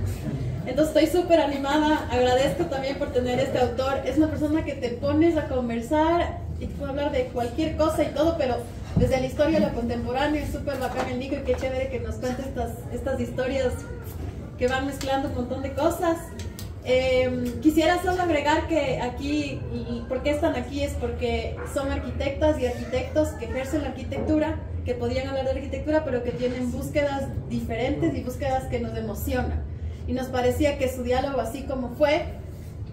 Entonces estoy súper animada, agradezco también por tener este autor. Es una persona que te pones a conversar y te puede hablar de cualquier cosa y todo, pero desde la historia de lo contemporáneo. Es súper bacán el Nico y qué chévere que nos cuente estas historias que van mezclando un montón de cosas. Quisiera solo agregar que aquí, y por qué están aquí, es porque son arquitectas y arquitectos que ejercen la arquitectura, que podrían hablar de arquitectura, pero que tienen búsquedas diferentes y búsquedas que nos emocionan. Y nos parecía que su diálogo, así como fue,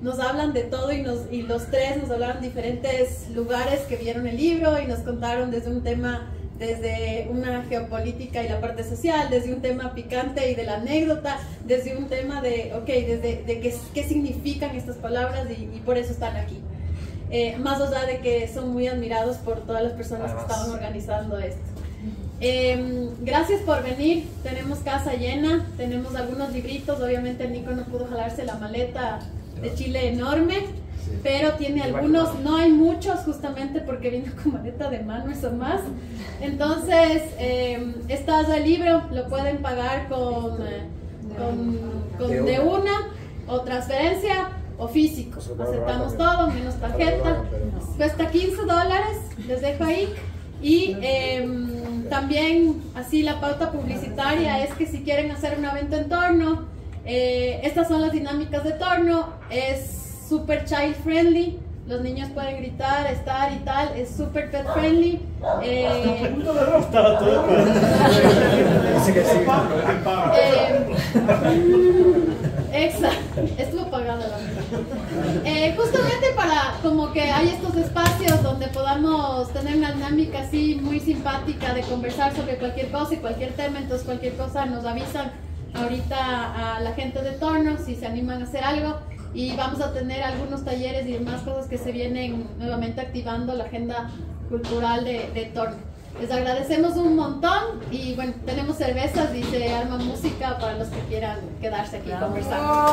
nos hablan de todo y los tres nos hablaron de diferentes lugares que vieron el libro y nos contaron desde un tema, desde una geopolítica y la parte social, desde un tema picante y de la anécdota, desde un tema de, qué significan estas palabras y por eso están aquí. Más allá de que son muy admirados por todas las personas que estaban organizando esto. Gracias por venir, tenemos casa llena, tenemos algunos libritos, obviamente el Nico no pudo jalarse la maleta de Chile enorme, pero tiene algunos, no hay muchos justamente porque vino con maleta de mano y son más. Entonces está ya el libro, lo pueden pagar con de una o transferencia o físico, aceptamos todo menos tarjeta, cuesta $15, les dejo ahí. Y también así la pauta publicitaria es que si quieren hacer un evento en Torno, estas son las dinámicas de Torno, es super child friendly, los niños pueden gritar, estar y tal, es super pet friendly. Estaba todo Exacto, estuvo pagada la verdad. Justamente para como que hay estos espacios donde podamos tener una dinámica así muy simpática de conversar sobre cualquier cosa y cualquier tema, entonces cualquier cosa nos avisan ahorita a la gente de Torno si se animan a hacer algo. Y vamos a tener algunos talleres y demás cosas que se vienen nuevamente activando la agenda cultural de Torno. Les agradecemos un montón y bueno, tenemos cervezas y se arma música para los que quieran quedarse aquí conversando.